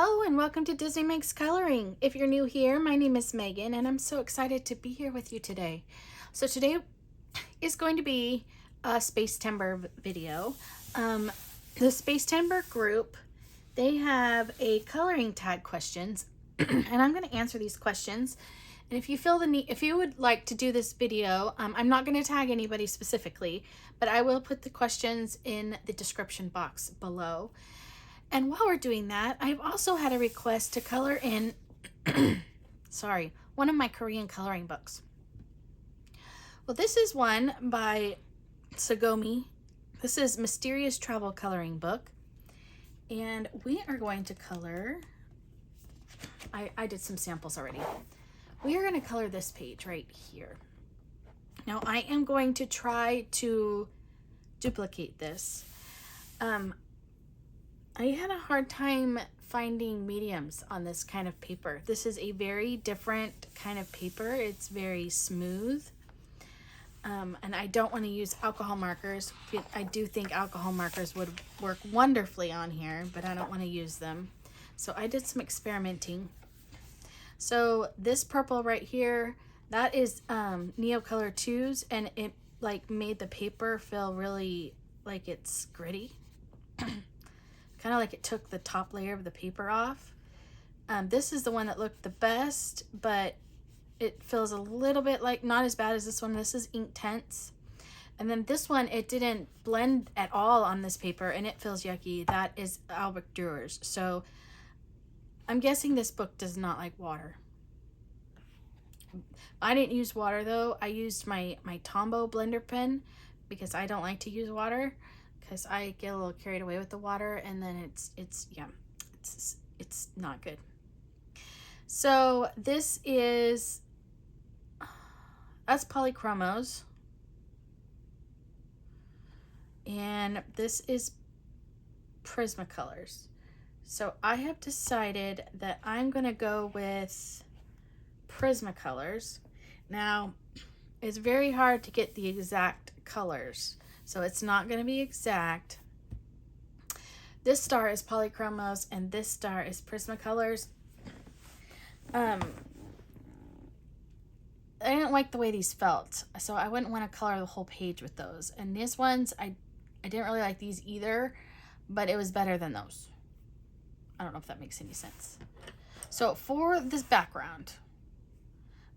Hello and welcome to Disney Makes Coloring. If you're new here, my name is Megan and I'm so excited to be here with you today. So today is going to be a Spacetember video. The Spacetember group, they have a coloring tag questions and I'm going to answer these questions. And if you feel the need, if you would like to do this video, I'm not going to tag anybody specifically, but I will put the questions in the description box below. And while we're doing that, I've also had a request to color in, one of my Korean coloring books. Well, this is one by Sagomi. This is Mysterious Travel Coloring Book. And we are going to color, I did some samples already. We are going to color this page right here. Now, I am going to try to duplicate this. I had a hard time finding mediums on this kind of paper. This is a very different kind of paper. It's very smooth. And I don't want to use alcohol markers. I do think alcohol markers would work wonderfully on here, but I don't want to use them. So I did some experimenting. So this purple right here, that is Neocolor 2's, and it like made the paper feel really like it's gritty. Kind of like it took the top layer of the paper off. This is the one that looked the best, but it feels a little bit like not as bad as this one. This is Inktense. And then this one, it didn't blend at all on this paper and it feels yucky. That is Albrecht Dürer's. So I'm guessing this book does not like water. I didn't use water though. I used my Tombow blender pen because I don't like to use water, because I get a little carried away with the water and then it's not good. So this is, that's Polychromos. And this is Prismacolors. So I have decided that I'm gonna go with Prismacolors. Now, it's very hard to get the exact colors, so it's not going to be exact. This star is Polychromos and this star is Prismacolors. I didn't like the way these felt, so I wouldn't want to color the whole page with those. And these ones, I didn't really like these either, but it was better than those. I don't know if that makes any sense. So for this background,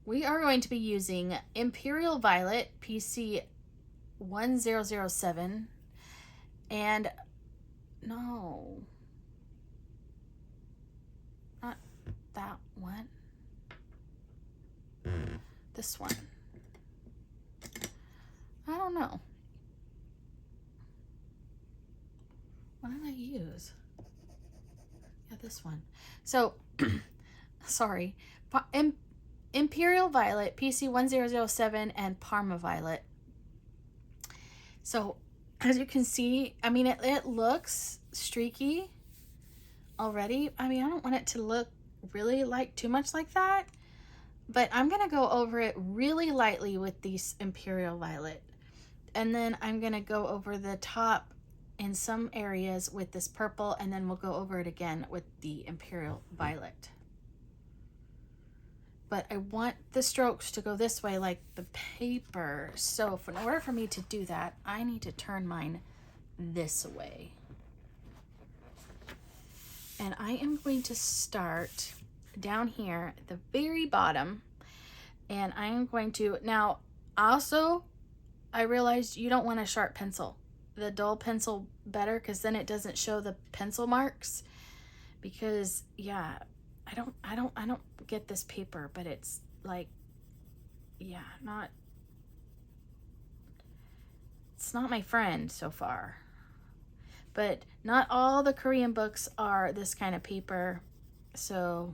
we are going to be using Imperial Violet PC 1007 and no, not that one, this one. I don't know. What did I use? Yeah, this one. So, sorry. Imperial Violet, PC 1007, and Parma Violet. So, as you can see, I mean, it looks streaky already. I mean, I don't want it to look really like too much like that, but I'm going to go over it really lightly with these Imperial Violet. And then I'm going to go over the top in some areas with this purple, and then we'll go over it again with the Imperial Violet. But I want the strokes to go this way like the paper. So in order for me to do that, I need to turn mine this way. And I am going to start down here at the very bottom. And I am going to, now also, I realized you don't want a sharp pencil. The dull pencil better, because then it doesn't show the pencil marks. Because yeah, I don't get this paper, but it's like, yeah, it's not my friend so far. But not all the Korean books are this kind of paper, so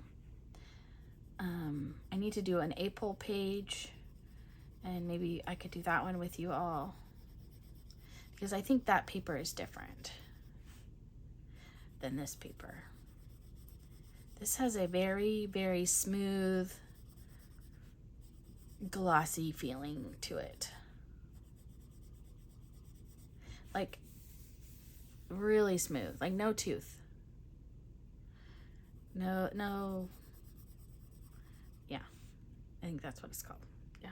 I need to do an April page, and maybe I could do that one with you all, because I think that paper is different than this paper. This has a very, very smooth, glossy feeling to it. Like, really smooth, like no tooth. No. Yeah, I think that's what it's called. Yeah.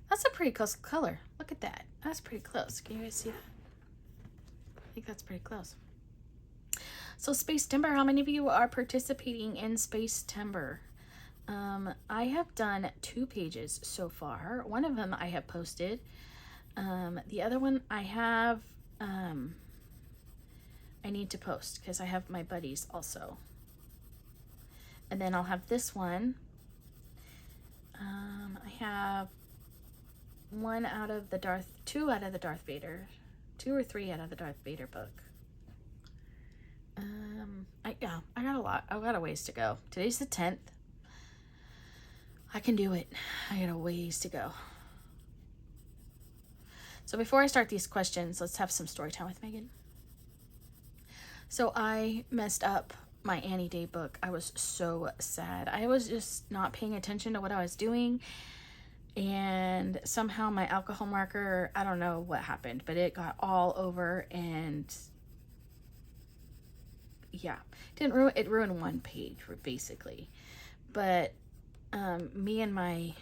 That's a pretty close color. Look at that. That's pretty close. Can you guys see that? I think that's pretty close. So Spacetember, how many of you are participating in Spacetember? I have done 2 pages so far. One of them I have posted. The other one I have, I need to post because I have my buddies also. And then I'll have this one. I have 2 out of the Darth Vader, 2 or 3 out of the Darth Vader book. I got a lot. I got a ways to go. Today's the 10th. I can do it. I got a ways to go. So before I start these questions, let's have some story time with Megan. So I messed up my Annie Day book. I was so sad. I was just not paying attention to what I was doing. And somehow my alcohol marker, I don't know what happened, but it got all over, and yeah, it ruined 1 page basically. But me and my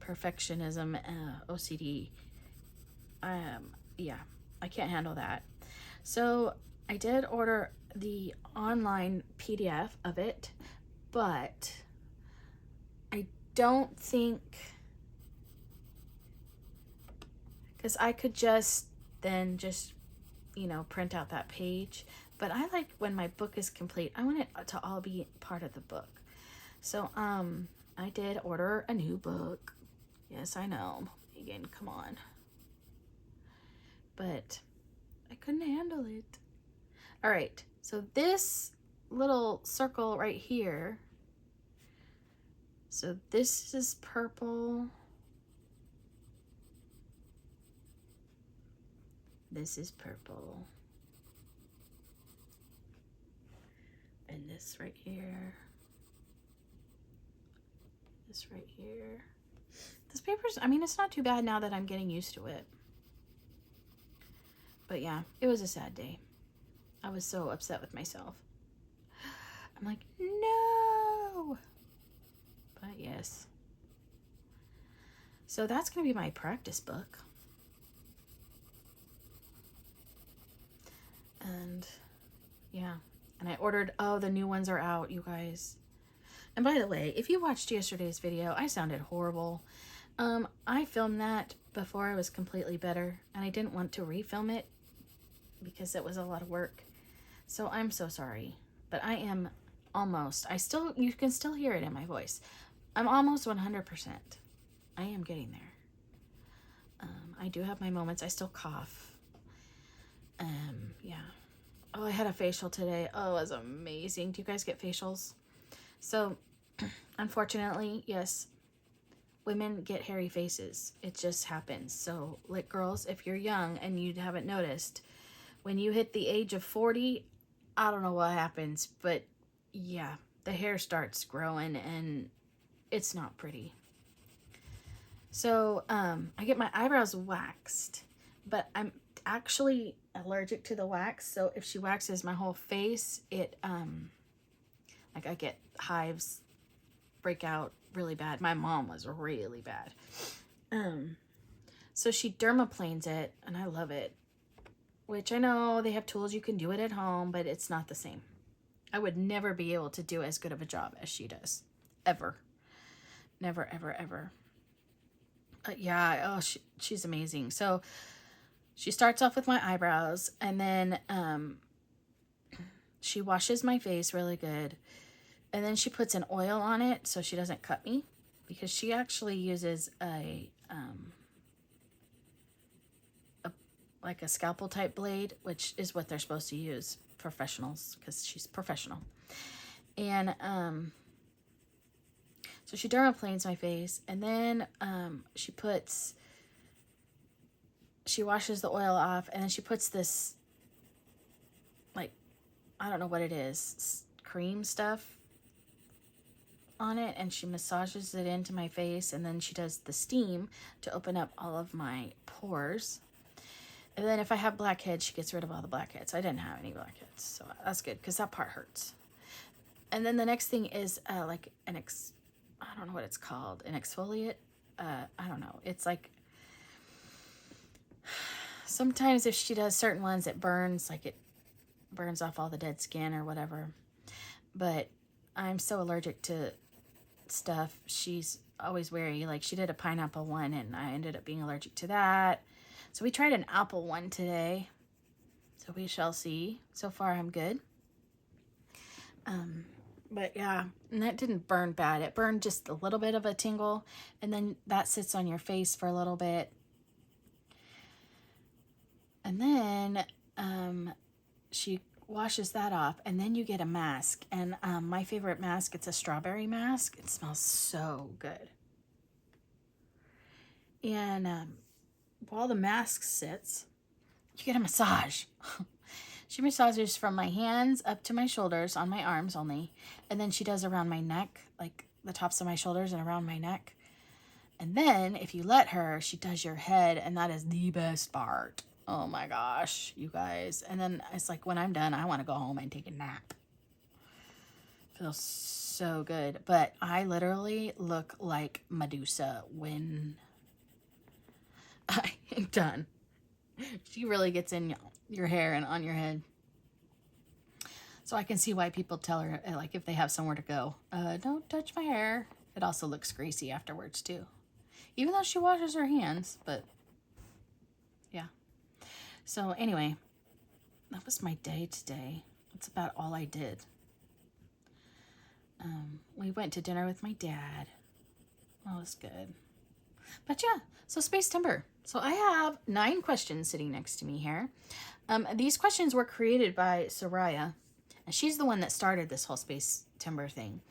perfectionism, OCD, yeah, I can't handle that. So I did order the online PDF of it, but I don't think, because I could just print out that page, but I like when my book is complete, I want it to all be part of the book. So I did order a new book. Yes, I know, Megan, come on. But I couldn't handle it. All right, so this little circle right here, so this is purple. This is purple. And this right here. This right here. This paper's, I mean, it's not too bad now that I'm getting used to it. But yeah, it was a sad day. I was so upset with myself. I'm like, no. But yes. So that's going to be my practice book. And yeah. And I ordered, the new ones are out, you guys. And by the way, if you watched yesterday's video, I sounded horrible. I filmed that before I was completely better, and I didn't want to refilm it because it was a lot of work. So I'm so sorry, but I am almost, you can still hear it in my voice. I'm almost 100%. I am getting there. I do have my moments. I still cough. Yeah. Oh, I had a facial today. Oh, it was amazing. Do you guys get facials? So, unfortunately, yes, women get hairy faces. It just happens. So, like, girls, if you're young and you haven't noticed, when you hit the age of 40, I don't know what happens, but yeah, the hair starts growing and it's not pretty. So, I get my eyebrows waxed, but I'm actually allergic to the wax. So if she waxes my whole face, it, like I get hives, break out really bad. My mom was really bad. So she dermaplanes it, and I love it, which I know they have tools you can do it at home, but it's not the same. I would never be able to do as good of a job as she does, ever. Never, ever, ever. But yeah, she's amazing. So she starts off with my eyebrows, and then she washes my face really good, and then she puts an oil on it so she doesn't cut me, because she actually uses like a scalpel type blade, which is what they're supposed to use, professionals, because she's professional. And so she dermaplanes my face, and then she washes the oil off, and then she puts this, like, I don't know what it is, cream stuff on it, and she massages it into my face, and then she does the steam to open up all of my pores. And then if I have blackheads, she gets rid of all the blackheads. I didn't have any blackheads, so that's good, because that part hurts. And then the next thing is like I don't know what it's called, an exfoliate. I don't know. It's like, sometimes if she does certain ones, it burns, like it burns off all the dead skin or whatever. But I'm so allergic to stuff. She's always wary. Like she did a pineapple one and I ended up being allergic to that. So we tried an apple one today. So we shall see. So far I'm good. But yeah, and that didn't burn bad. It burned just a little bit of a tingle, and then that sits on your face for a little bit. And then she washes that off, and then you get a mask. And my favorite mask, it's a strawberry mask. It smells so good. And while the mask sits, you get a massage. She massages from my hands up to my shoulders, on my arms only. And then she does around my neck, like the tops of my shoulders and around my neck. And then if you let her, she does your head. And that is the best part. Oh my gosh, you guys. And then it's like when I'm done, I want to go home and take a nap. Feels so good. But I literally look like Medusa when I am done. She really gets in your hair and on your head. So I can see why people tell her, like, if they have somewhere to go, don't touch my hair. It also looks greasy afterwards too, even though she washes her hands. But yeah. So anyway, that was my day today. That's about all I did. We went to dinner with my dad. That was good. But yeah, so Spacetember. So I have 9 questions sitting next to me here. These questions were created by Soraya, and she's the one that started this whole Spacetember thing.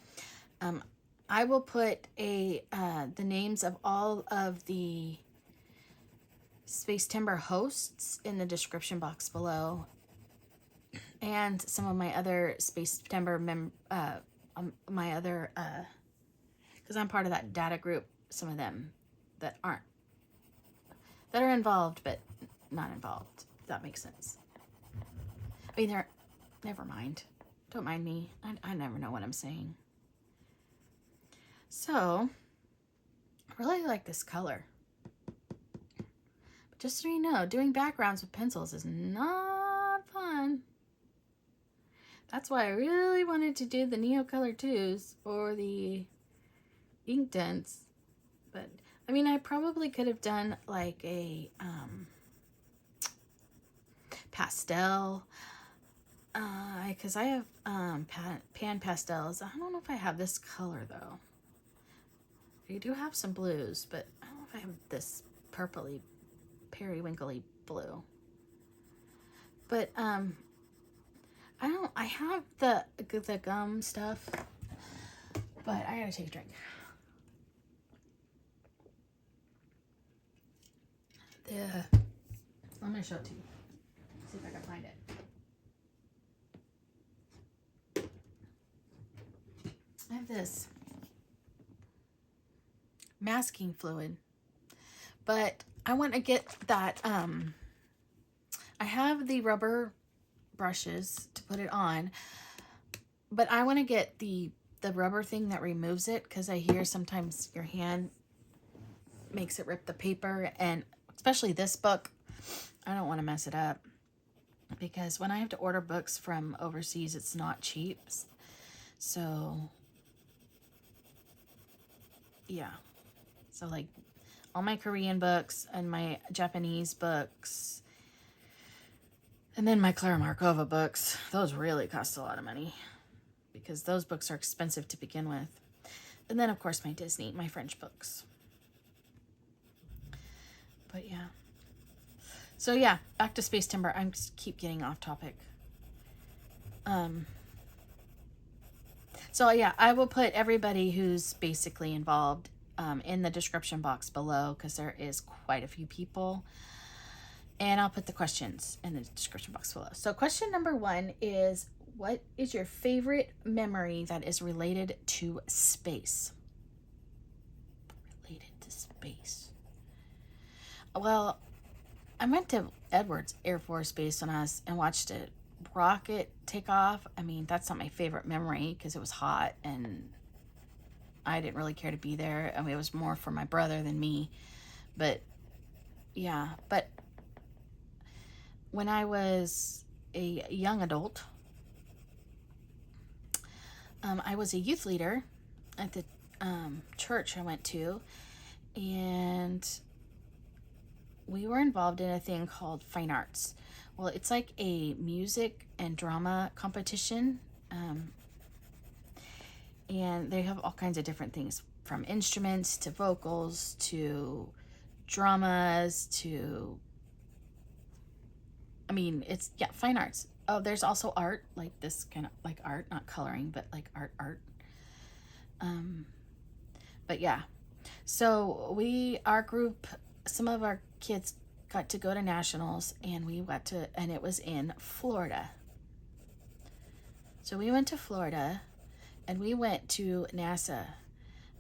I will put the names of all of the Spacetember hosts in the description box below, and some of my other Spacetember because I'm part of that data group. Some of them that are involved but not involved, if that makes sense. I mean, never mind, don't mind me. I never know what I'm saying. So I really like this color, but just so you know, doing backgrounds with pencils is not fun. That's why I really wanted to do the Neocolor 2s or the Inktense. But I mean, I probably could have done like a pastel, because I have pan pastels. I don't know if I have this color though. I do have some blues, but I don't know if I have this purpley, periwinkly blue. But I have the gum stuff, but I gotta take a drink. I'm gonna show it to you. See if I can find it. I have this masking fluid, but I want to get that. I have the rubber brushes to put it on, but I want to get the rubber thing that removes it, because I hear sometimes your hand makes it rip the paper, and especially this book, I don't want to mess it up, because when I have to order books from overseas, it's not cheap. So yeah, so like all my Korean books and my Japanese books, and then my Clara Markova books, those really cost a lot of money, because those books are expensive to begin with. And then of course my Disney, my French books. But yeah. So yeah, back to Spacetember. I'm just keep getting off topic. So yeah, I will put everybody who's basically involved in the description box below, because there is quite a few people. And I'll put the questions in the description box below. So question number 1 is, what is your favorite memory that is related to space? Related to space. Well, I went to Edwards Air Force Base and watched it rocket takeoff, I mean, that's not my favorite memory because it was hot and I didn't really care to be there. I mean, it was more for my brother than me. But yeah, but when I was a young adult, I was a youth leader at the church I went to, and we were involved in a thing called Fine Arts. Well, it's like a music and drama competition, and they have all kinds of different things, from instruments to vocals to dramas to, I mean, it's, yeah, fine arts. Oh, there's also art, like this kind of like art, not coloring, but like art. But yeah, so our group, some of our kids got to go to nationals, and and it was in Florida. So we went to Florida, and we went to NASA.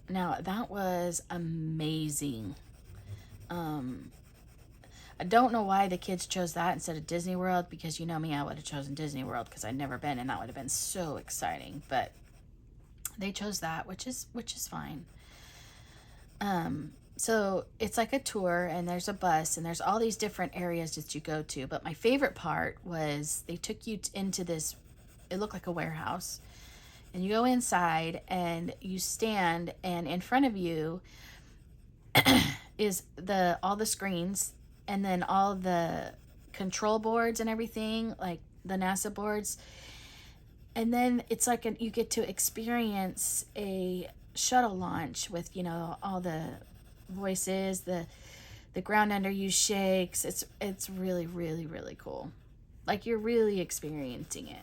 Now, that was amazing. I don't know why the kids chose that instead of Disney World, because you know me, I would have chosen Disney World because I'd never been, and that would have been so exciting. But they chose that, which is fine. So it's like a tour, and there's a bus, and there's all these different areas that you go to. But my favorite part was they took you into this, it looked like a warehouse, and you go inside and you stand, and in front of you is all the screens, and then all the control boards and everything, like the NASA boards. And then it's like you get to experience a shuttle launch with, you know, all the voices, the ground under you shakes. It's really, really, really cool. Like, you're really experiencing it.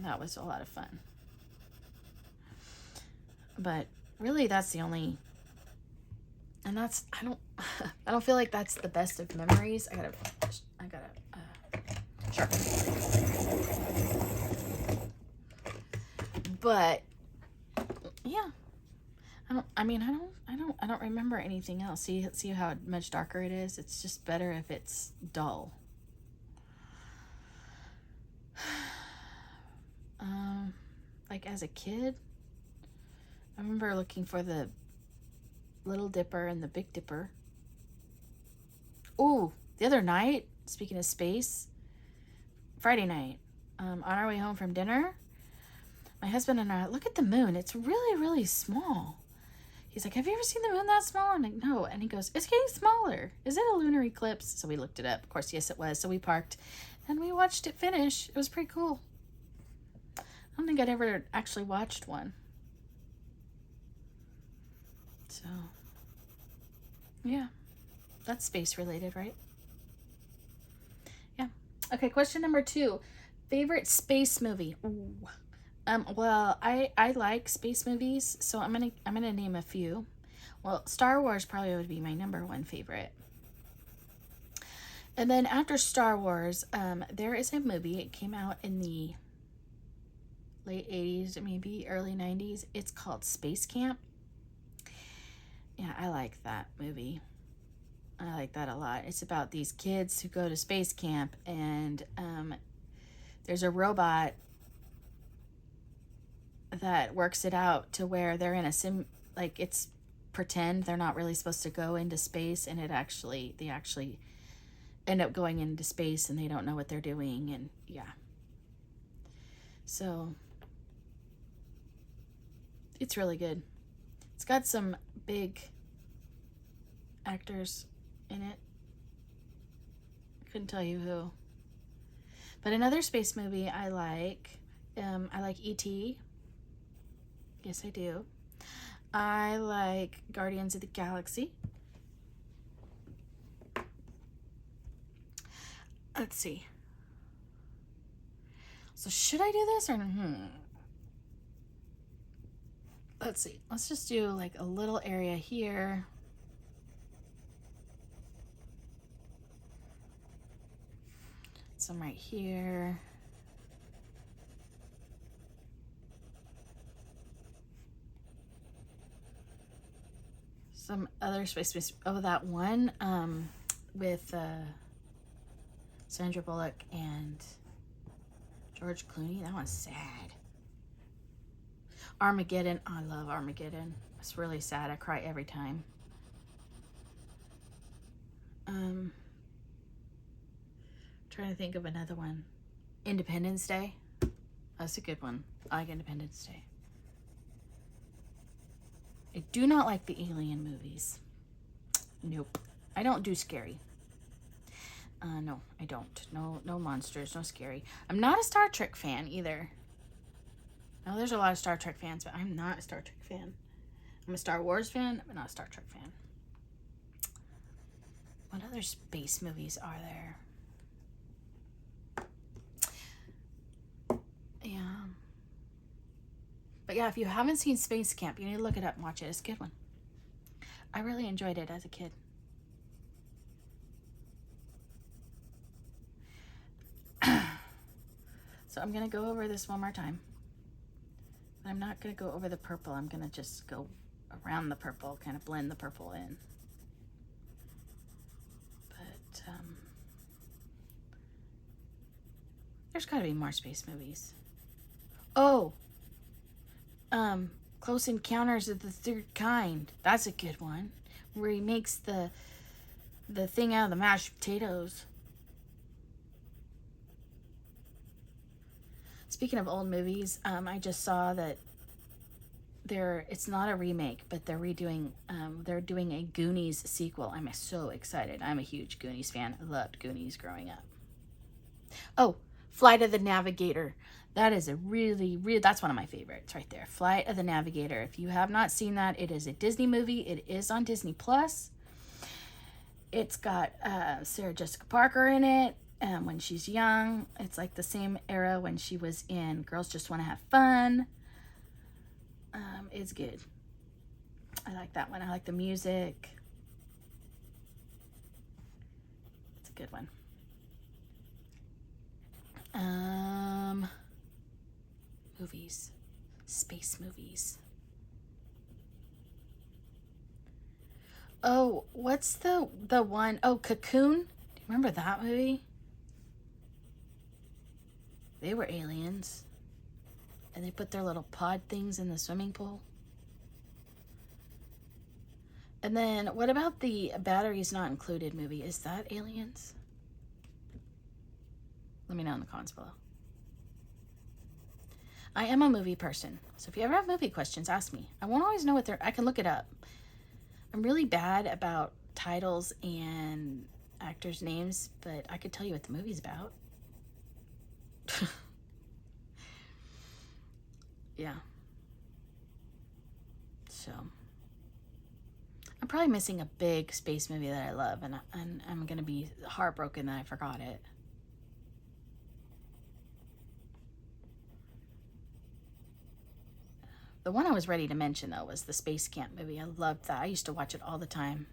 That was a lot of fun. But really, that's the only, and that's, I don't feel like that's the best of memories. I gotta sure. But yeah, I don't remember anything else. See how much darker it is? It's just better if it's dull. Like as a kid, I remember looking for the Little Dipper and the Big Dipper. Ooh, the other night, speaking of space, Friday night, on our way home from dinner, my husband and I, look at the moon. It's really, really small. He's like, have you ever seen the moon that small? I'm like, no. And he goes, it's getting smaller. Is it a lunar eclipse? So we looked it up. Of course, yes, it was. So we parked and we watched it finish. It was pretty cool. I don't think I'd ever actually watched one. So, yeah, that's space related, right? Yeah. Okay, question number 2. Favorite space movie? Ooh. Well, I like space movies, so I'm gonna name a few. Well, Star Wars probably would be my number 1 favorite. And then after Star Wars, there is a movie. It came out in the late 80s, maybe early 90s. It's called Space Camp. Yeah, I like that movie. I like that a lot. It's about these kids who go to space camp, and there's a robot that works it out to where they're in a like, it's pretend they're not really supposed to go into space, and they actually end up going into space, and they don't know what they're doing. And yeah, so it's really good. It's got some big actors in it. Couldn't tell you who. But another space movie I like E.T. Yes, I do. I like Guardians of the Galaxy. Let's see. So should I do this or Let's see. Let's just do like a little area here. Some right here. Some other space. Oh, that one with Sandra Bullock and George Clooney, that one's sad. Armageddon, I love Armageddon. It's really sad. I cry every time. Trying to think of another one. Independence Day. That's a good one. I like Independence Day. I do not like the Alien movies. Nope. I don't do scary. No, I don't. No monsters, no scary. I'm not a Star Trek fan either. Now, there's a lot of Star Trek fans, but I'm not a Star Trek fan. I'm a Star Wars fan, but not a Star Trek fan. What other space movies are there? Yeah. But yeah, if you haven't seen Space Camp, you need to look it up and watch it. It's a good one. I really enjoyed it as a kid. So I'm going to go over this one more time. But I'm not going to go over the purple. I'm going to just go around the purple, kind of blend the purple in. But there's got to be more space movies. Oh, Close Encounters of the Third Kind. That's a good one. Where he makes the thing out of the mashed potatoes. Speaking of old movies, I just saw that it's not a remake, but they're doing a Goonies sequel. I'm so excited. I'm a huge Goonies fan. I loved Goonies growing up. Oh, Flight of the Navigator. That is that's one of my favorites right there. Flight of the Navigator. If you have not seen that, it is a Disney movie. It is on Disney Plus. It's got Sarah Jessica Parker in it. When she's young, it's like the same era when she was in Girls Just Want to Have Fun. It's good. I like that one. I like the music. It's a good one. Movies. Space movies. Oh, what's the one? Oh, Cocoon. Do you remember that movie? They were aliens. And they put their little pod things in the swimming pool. And then, what about the Batteries Not Included movie? Is that aliens? Let me know in the comments below. I am a movie person. So if you ever have movie questions, ask me. I won't always know what I can look it up. I'm really bad about titles and actors' names, but I could tell you what the movie's about. Yeah. So I'm probably missing a big space movie that I love, and I'm gonna be heartbroken that I forgot it. The one I was ready to mention though was the Space Camp movie. I loved that. I used to watch it all the time.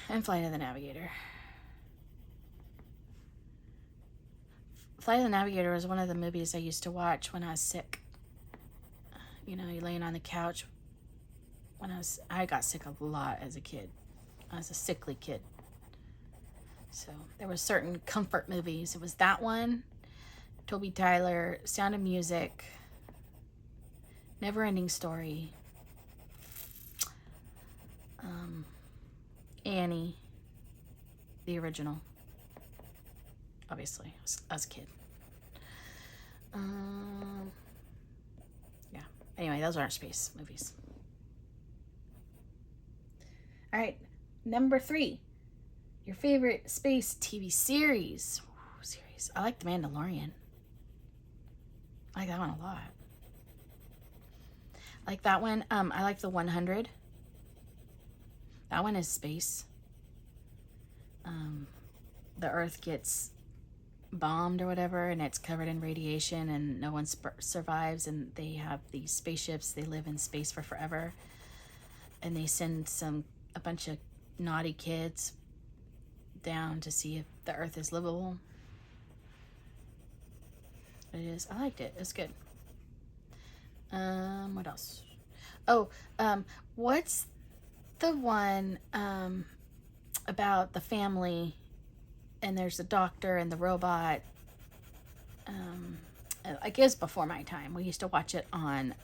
And Flight of the Navigator. Flight of the Navigator was one of the movies I used to watch when I was sick. You know, you're laying on the couch. I got sick a lot as a kid. I was a sickly kid. So there were certain comfort movies. It was that one, Toby Tyler, Sound of Music, Never-Ending Story, Annie, the original. Obviously, as a kid. Yeah. Anyway, those aren't space movies. All right, number 3. Your favorite space TV series. Ooh, series. I like The Mandalorian. I like that one a lot. I like that one. I like The 100. That one is space. The Earth gets bombed or whatever, and it's covered in radiation, and no one survives, and they have these spaceships. They live in space for forever, and they send a bunch of naughty kids down to see if the Earth is livable. It is. I liked it. It's good. What else? Oh, what's the one about the family and there's the doctor and the robot. I guess before my time. We used to watch it on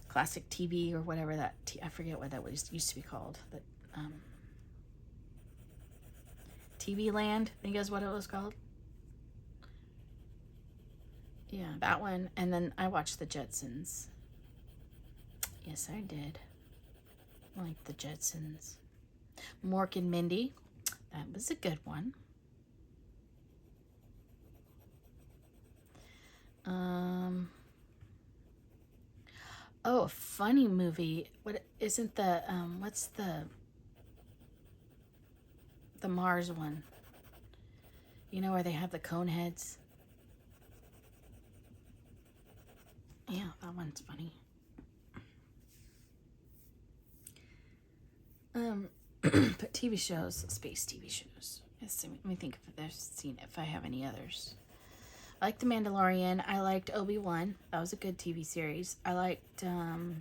classic TV or whatever that I forget what that used to be called. But TV Land, I think is what it was called. Yeah, that one. And then I watched the Jetsons. Yes, I did. I like the Jetsons. Mork and Mindy. That was a good one. Oh, a funny movie. What isn't the what's the Mars one? You know where they have the cone heads? Yeah, that one's funny. But TV shows, space TV shows. Let me think if I have any others. I liked The Mandalorian. I liked Obi-Wan. That was a good TV series. I liked the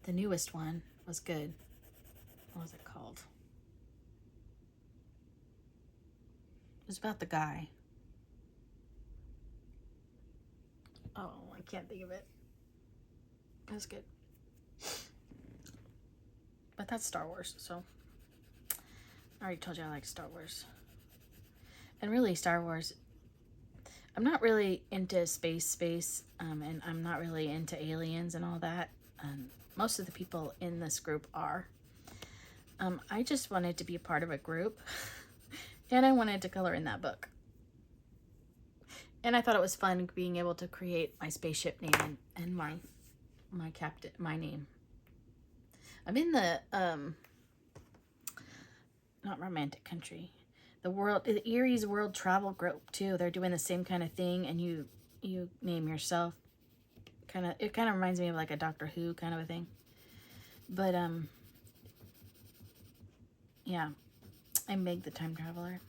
newest one. Was good. What was it called? It was about the guy. Oh, I can't think of it. It was good. But that's Star Wars, so I already told you I like Star Wars. And really, Star Wars, I'm not really into space, and I'm not really into aliens and all that. Most of the people in this group are. I just wanted to be a part of a group, and I wanted to color in that book. And I thought it was fun being able to create my spaceship name and my captain, my name. I'm in the not romantic country, the Erie's World Travel Group too. They're doing the same kind of thing, and you name yourself. It kind of reminds me of like a Doctor Who kind of a thing. But yeah, I'm Meg the Time Traveler.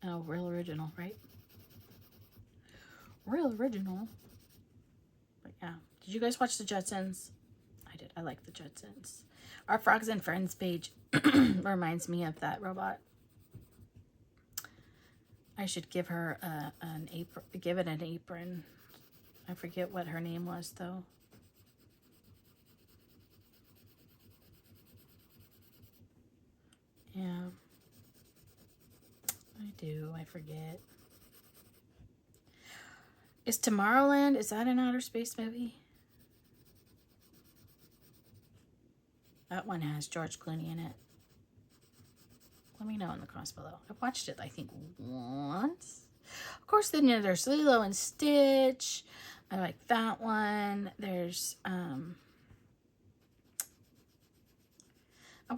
Oh, real original, right? Real original. But yeah, did you guys watch the Jetsons? I did. I like the Jetsons. Our Frogs and Friends page reminds me of that robot. I should give her an apron. Give it an apron. I forget what her name was though. Yeah, I do. I forget. Is Tomorrowland? Is that an outer space movie? That one has George Clooney in it. Let me know in the comments below. I watched it, I think, once. Of course, then there's Lilo and Stitch. I like that one. There's, I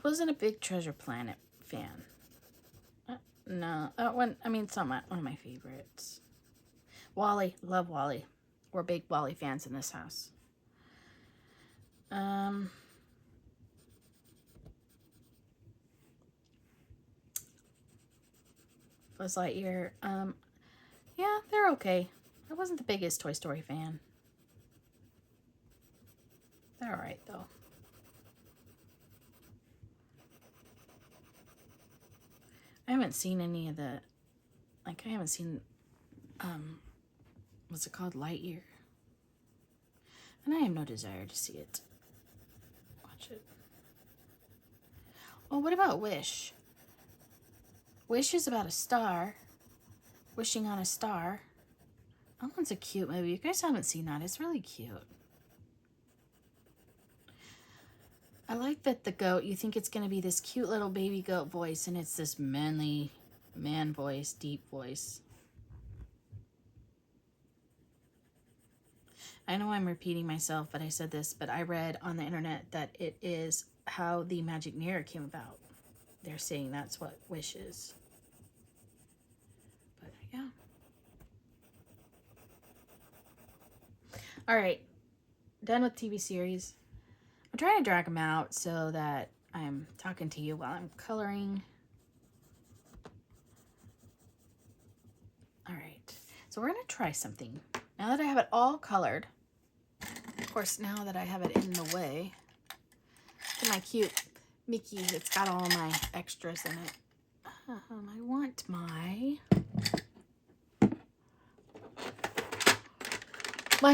wasn't a big Treasure Planet fan. No, that one, I mean, it's not one of my favorites. WALL-E, love WALL-E. We're big WALL-E fans in this house. Buzz Lightyear. Yeah, they're okay. I wasn't the biggest Toy Story fan. They're alright, though. I haven't seen any of the, like, I haven't seen, what's it called? Lightyear. And I have no desire to see it. Watch it. Well, what about Wish? Wish is about a star. Wishing on a star. That one's a cute movie. You guys haven't seen that. It's really cute. I like that the goat, you think it's going to be this cute little baby goat voice, and it's this manly man voice, deep voice. I know I'm repeating myself, but I said this, but I read on the internet that it is how the magic mirror came about. They're saying that's what Wish is. But yeah. All right. Done with TV series. I'm trying to drag them out so that I'm talking to you while I'm coloring. All right. So we're going to try something. Now that I have it all colored, of course, now that I have it in the way, look at my cute Mickey. It's got all my extras in it. I want my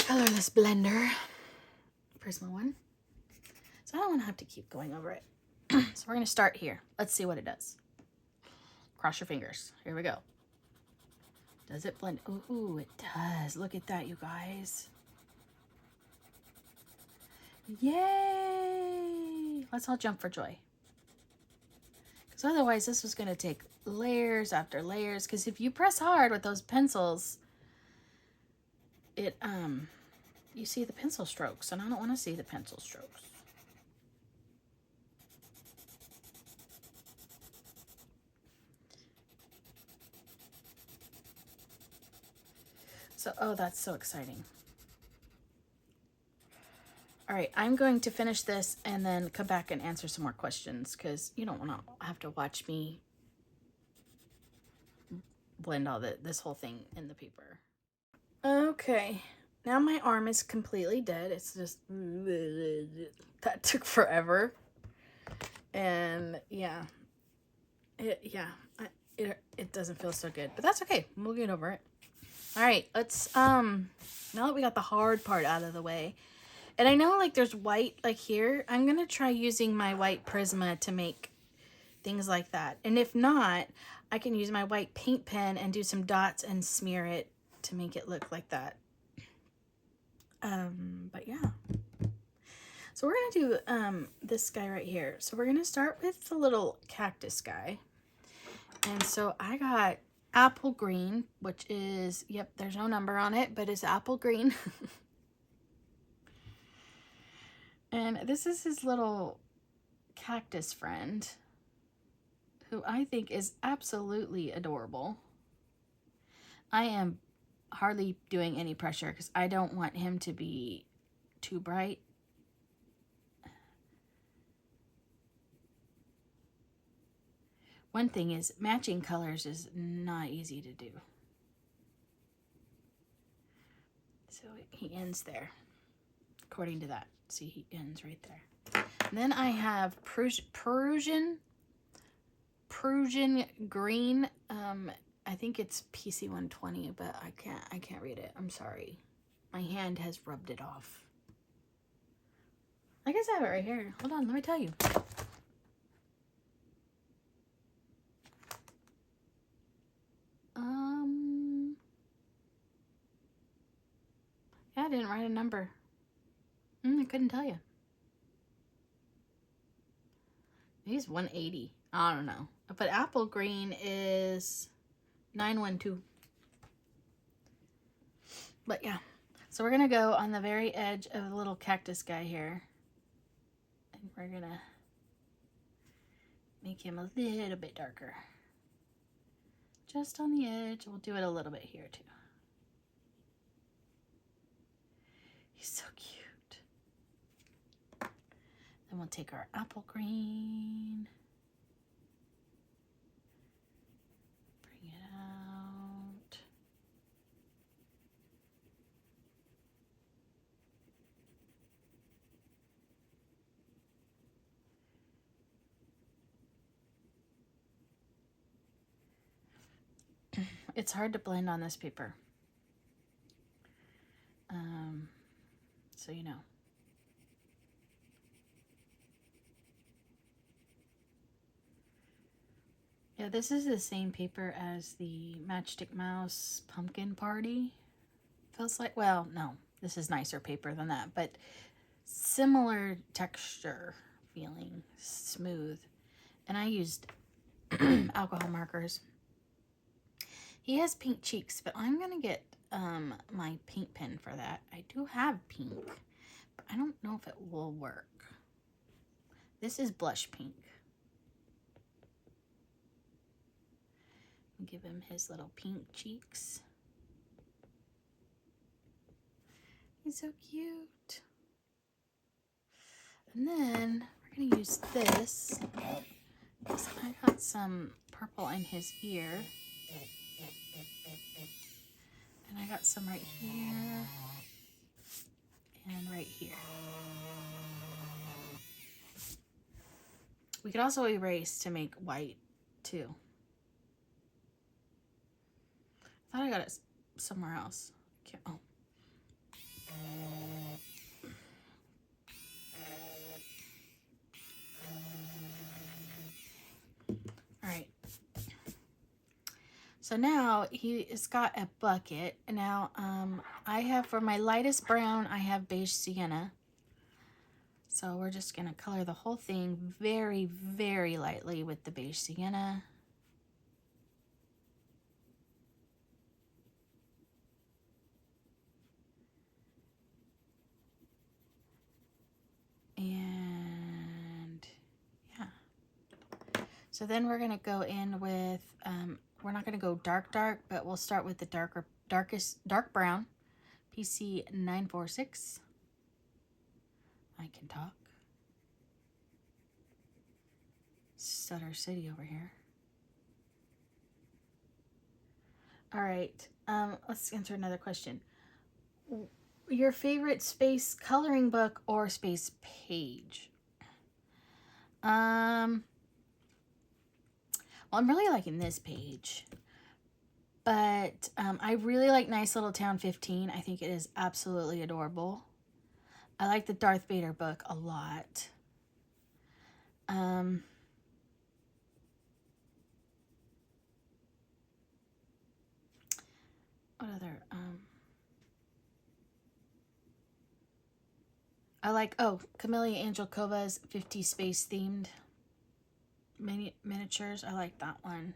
colorless blender. Prisma one. So I don't want to have to keep going over it. So we're going to start here. Let's see what it does. Cross your fingers. Here we go. Does it blend? Ooh, it does. Look at that, you guys. Yay! Let's all jump for joy. Because otherwise this was going to take layers after layers. Because if you press hard with those pencils, it, you see the pencil strokes. And I don't want to see the pencil strokes. So, oh, that's so exciting. All right, I'm going to finish this and then come back and answer some more questions because you don't want to have to watch me blend all this whole thing in the paper. Okay, now my arm is completely dead. It's just, that took forever. And yeah, it doesn't feel so good, but that's okay. We'll get over it. All right, let's, now that we got the hard part out of the way, and I know like there's white like here, I'm going to try using my white Prisma to make things like that. And if not, I can use my white paint pen and do some dots and smear it to make it look like that. But yeah. So we're going to do this guy right here. So we're going to start with the little cactus guy. And so I got apple green, which is, yep, there's no number on it, but it's apple green. And this is his little cactus friend, who I think is absolutely adorable. I am hardly doing any pressure because I don't want him to be too bright. One thing is, matching colors is not easy to do. So he ends there, according to that. See, he ends right there. And then I have Prussian green. I think it's PC 120, but I can't read it. I'm sorry. My hand has rubbed it off. I guess I have it right here. Hold on, let me tell you. Yeah, I didn't write a number. I couldn't tell you. He's 180. I don't know. But apple green is 912. But yeah. So we're going to go on the very edge of the little cactus guy here. And we're going to make him a little bit darker. Just on the edge. We'll do it a little bit here too. He's so cute. Then we'll take our apple green. Bring it out. It's hard to blend on this paper. So you know. Yeah, this is the same paper as the Matchstick Mouse Pumpkin Party. Feels like, well, no, this is nicer paper than that, but similar texture feeling, smooth. And I used alcohol markers. He has pink cheeks, but I'm going to get my paint pen for that. I do have pink, but I don't know if it will work. This is blush pink. Give him his little pink cheeks. He's so cute. And then we're going to use this because I got some purple in his ear. And I got some right here and right here. We could also erase to make white too. I thought I got it somewhere else. Oh. All right. So now he's got a bucket. Now I have, for my lightest brown, I have beige sienna. So we're just going to color the whole thing very, very lightly with the beige sienna. And yeah. So then we're going to go in with, we're not going to go dark, but we'll start with the dark brown, PC 946. I can talk. Stutter City over here. All right, let's answer another question. Your favorite space coloring book or space page? Well, I'm really liking this page, but I really like Nice Little Town 15. I think it is absolutely adorable. I like the Darth Vader book a lot. What other? I like, Camellia Angelkova's 50 space themed miniatures. I like that one.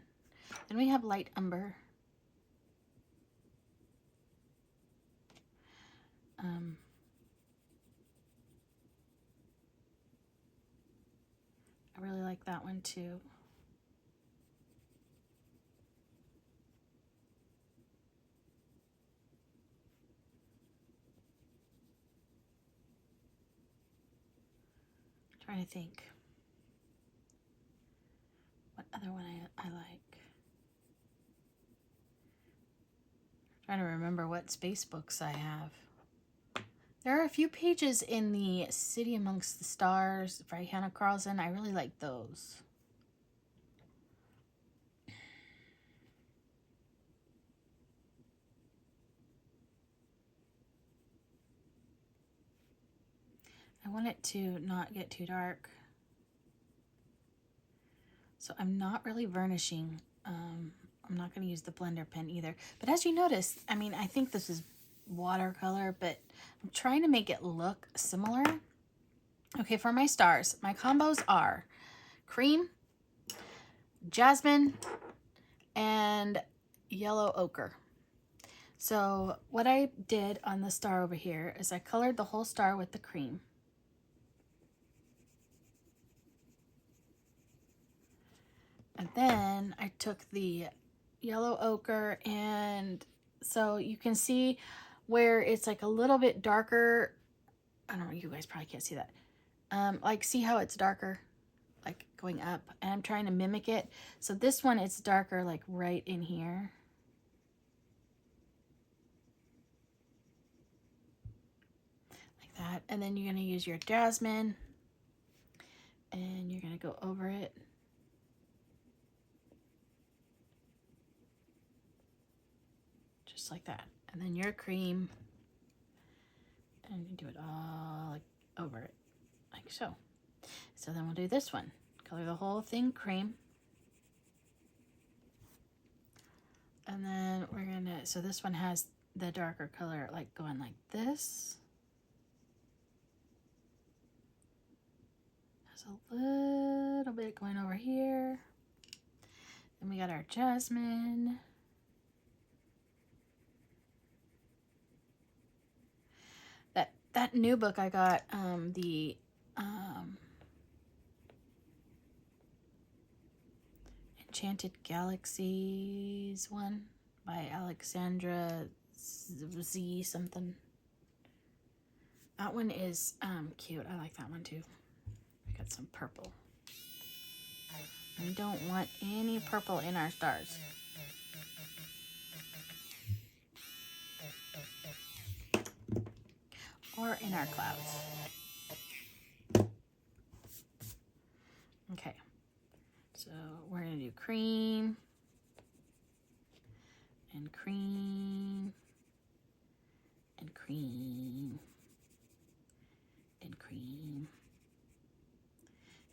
Then we have Light Umber. I really like that one too. Trying to think what other one I like. Trying to remember what space books I have. There are a few pages in the City Amongst the Stars by Hannah Carlson. I really like those. I want it to not get too dark. So I'm not really vernishing. I'm not going to use the blender pen either. But as you notice, I mean, I think this is watercolor, but I'm trying to make it look similar. Okay, for my stars, my combos are cream, jasmine, and yellow ochre. So what I did on the star over here is I colored the whole star with the cream. And then I took the yellow ochre, and so you can see where it's like a little bit darker. I don't know, you guys probably can't see that. Like, see how it's darker, like going up, and I'm trying to mimic it. So this one, it's darker, like right in here. Like that. And then you're going to use your jasmine, and you're going to go over it. Just like that. And then your cream, and you do it all like over it, like so. So then we'll do this one. Color the whole thing cream. And then we're gonna, so this one has the darker color like going like this. Has a little bit going over here. Then we got our jasmine. That new book I got, the Enchanted Galaxies one by Alexandra Z something. That one is cute. I like that one too. We got some purple. We don't want any purple in our stars. Or in our clouds. Okay. So we're going to do cream and cream and cream and cream.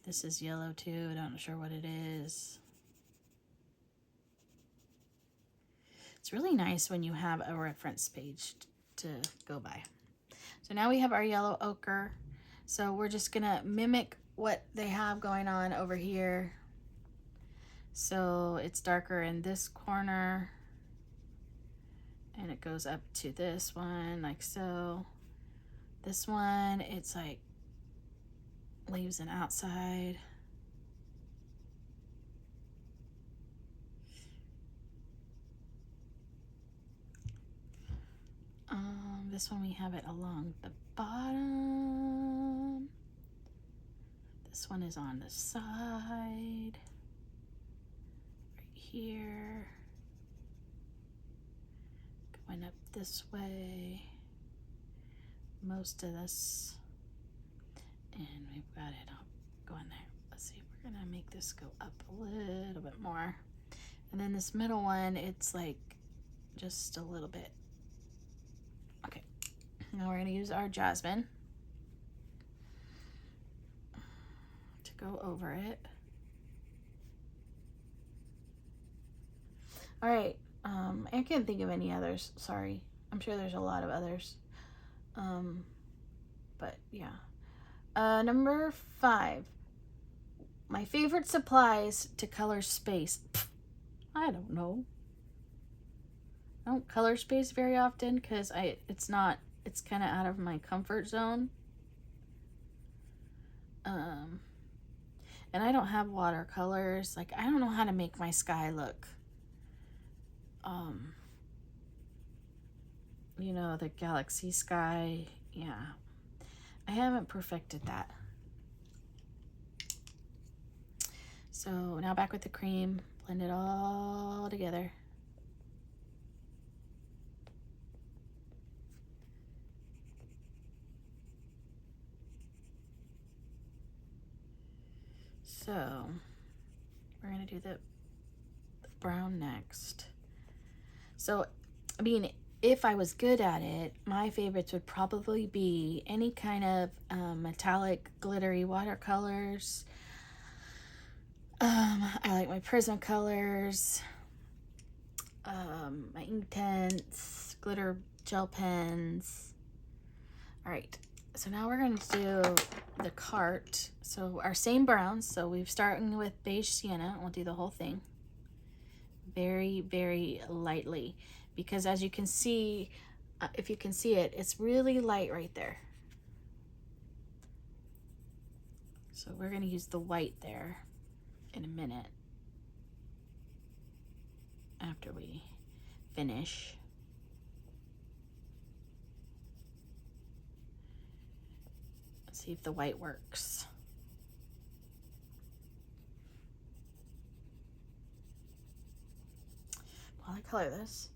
This is yellow too. I'm not sure what it is. It's really nice when you have a reference page to go by. So now we have our yellow ochre. So we're just gonna mimic what they have going on over here. So it's darker in this corner and it goes up to this one like so. This one, it's like leaves an outside. This one we have it along the bottom. This one is on the side, right here, going up this way, most of this, and we've got it up going there. Let's see, we're gonna make this go up a little bit more. And then this middle one, it's like just a little bit. Okay, now we're gonna use our jasmine to go over it. All right, I can't think of any others, sorry. I'm sure there's a lot of others. But yeah. Number 5, my favorite supplies to color space. I don't know. I don't color space very often because it's kind of out of my comfort zone. And I don't have watercolors. Like, I don't know how to make my sky look. You know, the galaxy sky. Yeah. I haven't perfected that. So now back with the cream. Blend it all together. So we're going to do the brown next. So, I mean, if I was good at it, my favorites would probably be any kind of metallic, glittery watercolors. I like my Prismacolors, my Inktense, glitter gel pens. All right, so now we're going to do the cart. So our same browns. So we've starting with beige sienna. We'll do the whole thing very, very lightly, because as you can see, if you can see it, it's really light right there. So we're going to use the white there in a minute after we finish. Let's see if the white works. While I color this.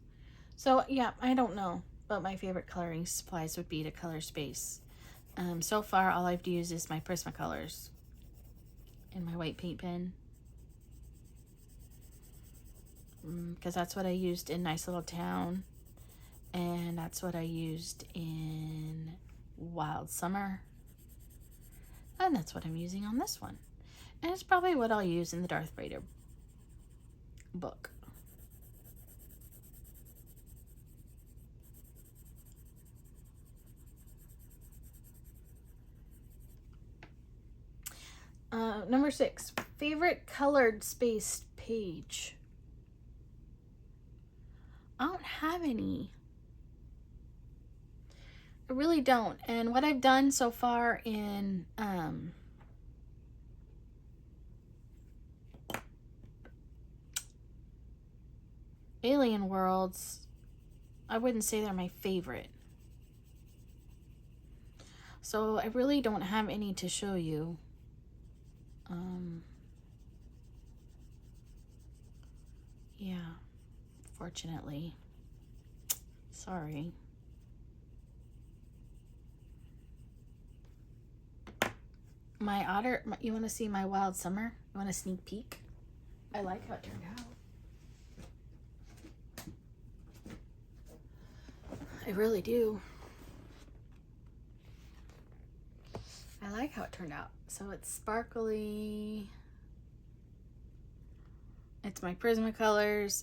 So yeah, I don't know, but my favorite coloring supplies would be to color space. So far all I've used is my Prismacolors and my white paint pen. Because that's what I used in Nice Little Town, and that's what I used in Wild Summer, and that's what I'm using on this one, and it's probably what I'll use in the Darth Vader book. Number 6, favorite colored space page. I don't have any. I really don't. And what I've done so far in Alien Worlds, I wouldn't say they're my favorite. So I really don't have any to show you. Yeah, fortunately. Sorry. My otter, you want to see my Wild Summer? You want a sneak peek? I like how it turned out. I really do. I like how it turned out. So it's sparkly. It's my Prismacolors.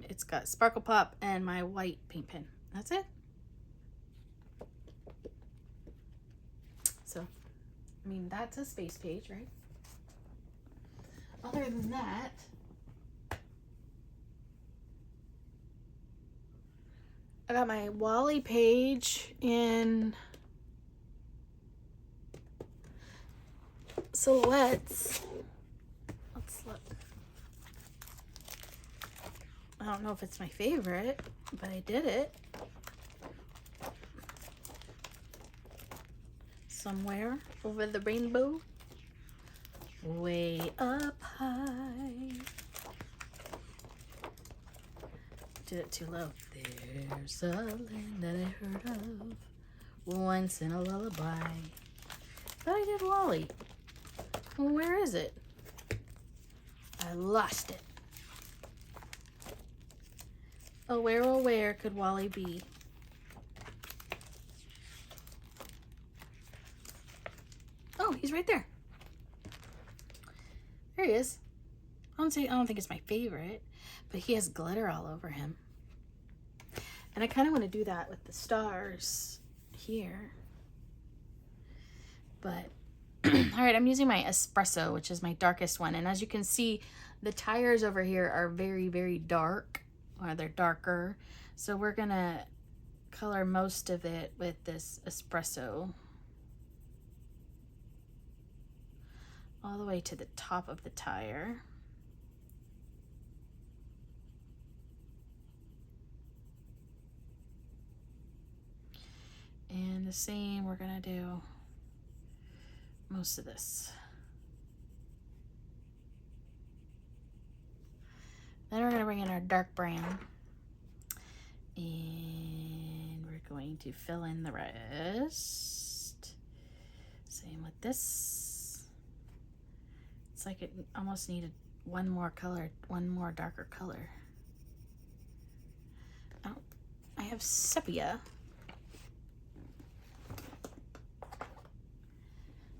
It's got Sparkle Pop and my white paint pen. That's it. So, I mean, that's a space page, right? Other than that, I got my Wally page in silhouettes. Let's look. I don't know if it's my favorite, but I did it. Somewhere over the rainbow. Way up high. Did it too low. There's a land that I heard of once in a lullaby. But I did Wally. Well, where is it? I lost it. Oh, where could Wally be? Oh, he's right there. There he is. I don't think it's my favorite, but he has glitter all over him. And I kind of want to do that with the stars here. But, all right, I'm using my espresso, which is my darkest one. And as you can see, the tires over here are very, very dark, or they're darker. So we're going to color most of it with this espresso. All the way to the top of the tire. And the same, we're gonna do most of this. Then we're gonna bring in our dark brown. And we're going to fill in the rest. Same with this. It's like it almost needed one more color, one more darker color. Oh, I have sepia.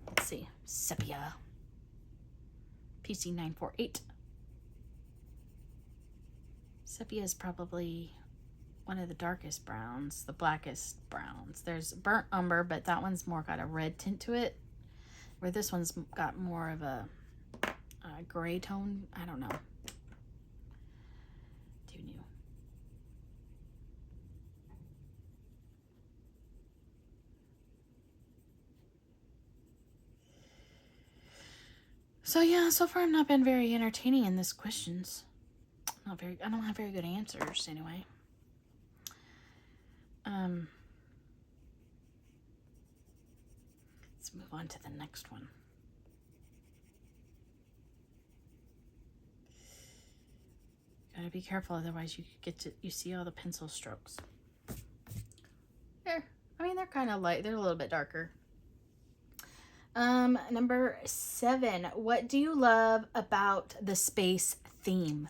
Let's see, sepia. PC948. Sepia is probably one of the darkest browns, the blackest browns. There's burnt umber, but that one's more got a red tint to it, where this one's got more of a gray tone. I don't know. Too new. So yeah, so far I've not been very entertaining in this questions. I don't have very good answers anyway. Let's move on to the next one. Gotta be careful, otherwise you see all the pencil strokes. There. I mean, they're kind of light. They're a little bit darker. Number 7. What do you love about the space theme?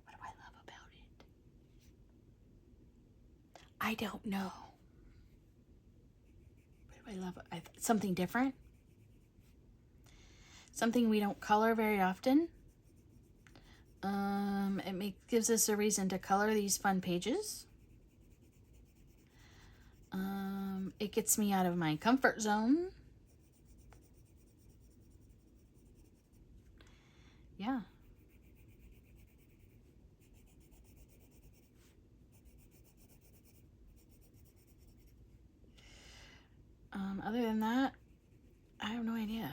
What do I love about it? I don't know. What do I love? Something different? Something we don't color very often. It gives us a reason to color these fun pages. It gets me out of my comfort zone. Yeah. Other than that, I have no idea.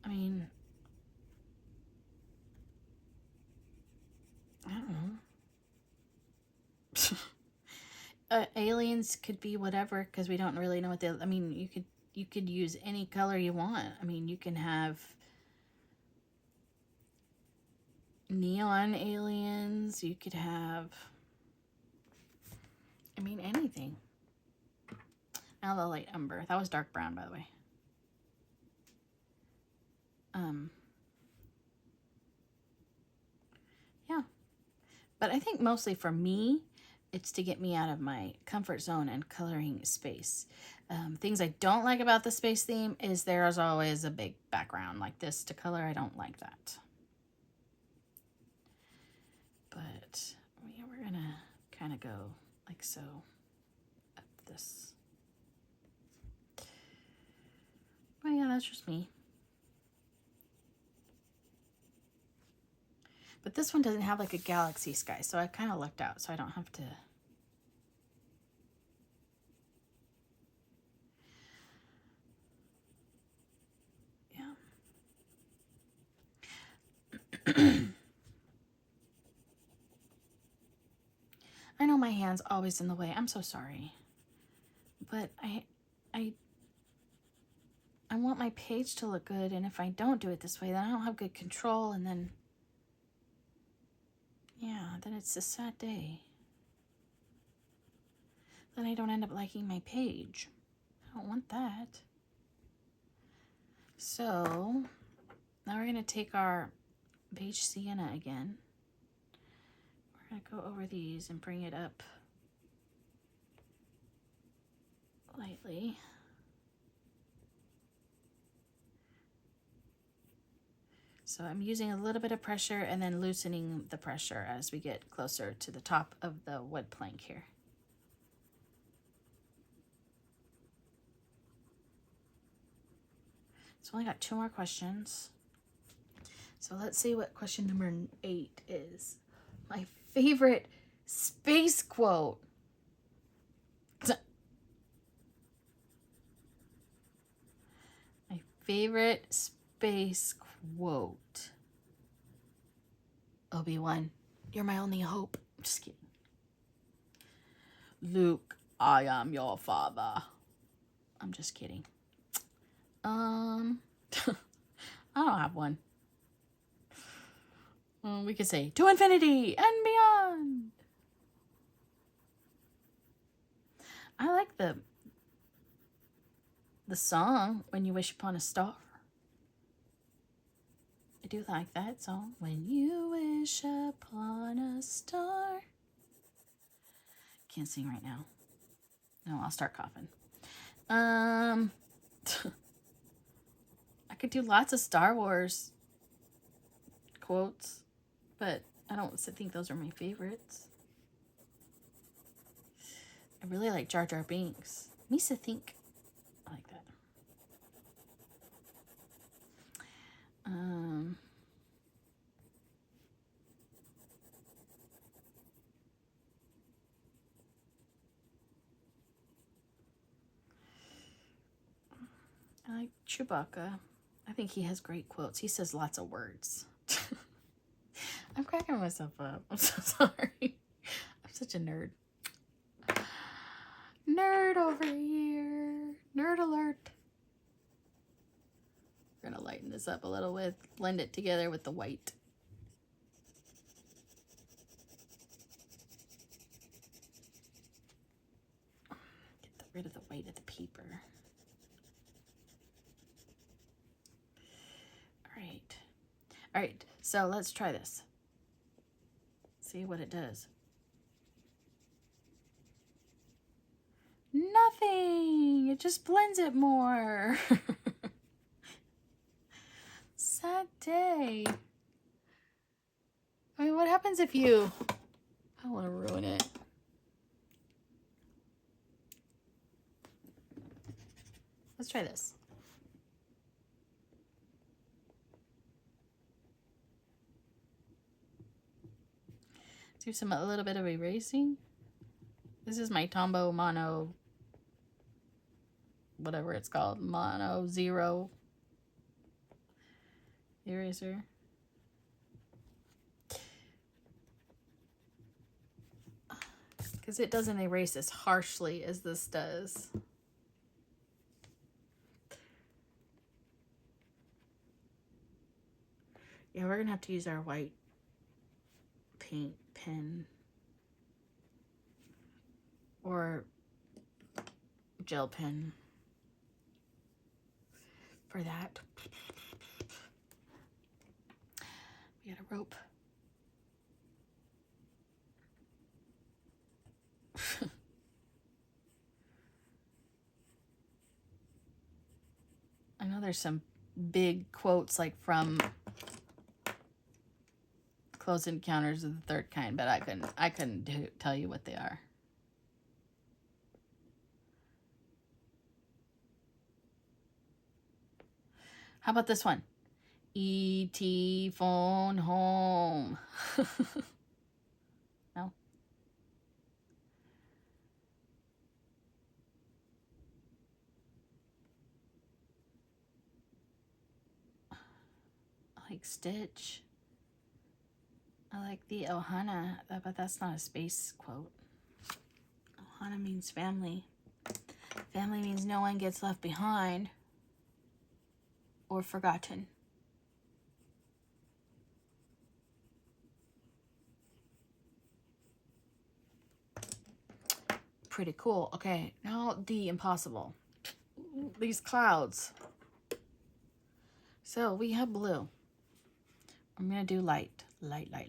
I mean, I don't know. Aliens could be whatever, because we don't really know what they. I mean, you could use any color you want. I mean, you can have neon aliens. You could have, I mean, anything. Now the light umber. That was dark brown, by the way. Yeah. But I think mostly for me, it's to get me out of my comfort zone and coloring space. Things I don't like about the space theme is there's always a big background like this to color. I don't like that. But yeah, we're gonna kind of go like so up this. But yeah, that's just me. But this one doesn't have like a galaxy sky, so I kind of lucked out, so I don't have to. Yeah. I know my hand's always in the way. I'm so sorry. But I want my page to look good, and if I don't do it this way, then I don't have good control, and then yeah, then it's a sad day. Then I don't end up liking my page. I don't want that. So now we're gonna take our beige sienna again. We're gonna go over these and bring it up lightly. So I'm using a little bit of pressure and then loosening the pressure as we get closer to the top of the wood plank here. So only got 2 more questions. So let's see what question number 8 is. My favorite space quote. My favorite space quote. Obi-Wan, you're my only hope. I'm just kidding. Luke, I am your father. I'm just kidding. I don't have one. We could say to infinity and beyond. I like the song When You Wish Upon a Star. I do like that song. When you wish upon a star. Can't sing right now. No, I'll start coughing. I could do lots of Star Wars quotes, but I don't think those are my favorites. I really like Jar Jar Binks. Misa think. I like that. I like Chewbacca. I think he has great quotes. He says lots of words. I'm cracking myself up. I'm so sorry. I'm such a nerd. Nerd over here. Nerd alert. We're gonna lighten this up a little with, blend it together with the white. Get rid of the white of the paper. All right, so let's try this. See what it does. Nothing. It just blends it more. Sad day. I mean, what happens if you... I don't want to ruin it. Let's try this. Do a little bit of erasing. This is my Tombow Mono, whatever it's called, Mono Zero eraser. Because it doesn't erase as harshly as this does. Yeah, we're gonna have to use our white paint pen or gel pen for that. We got a rope. I know there's some big quotes like from Close Encounters of the Third Kind, but I couldn't tell you what they are. How about this one? E.T. phone home. No? I like Stitch. I like the Ohana, but that's not a space quote. Ohana means family. Family means no one gets left behind or forgotten. Pretty cool. Okay, now the impossible. These clouds. So we have blue. I'm gonna do light. Light. I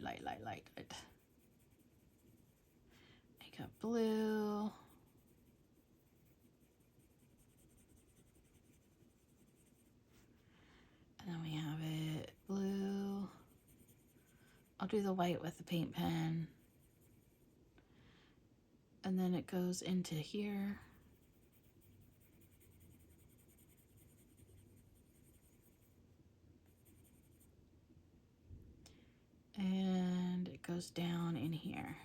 got blue. And then we have it blue. I'll do the white with the paint pen. And then it goes into here. And it goes down in here.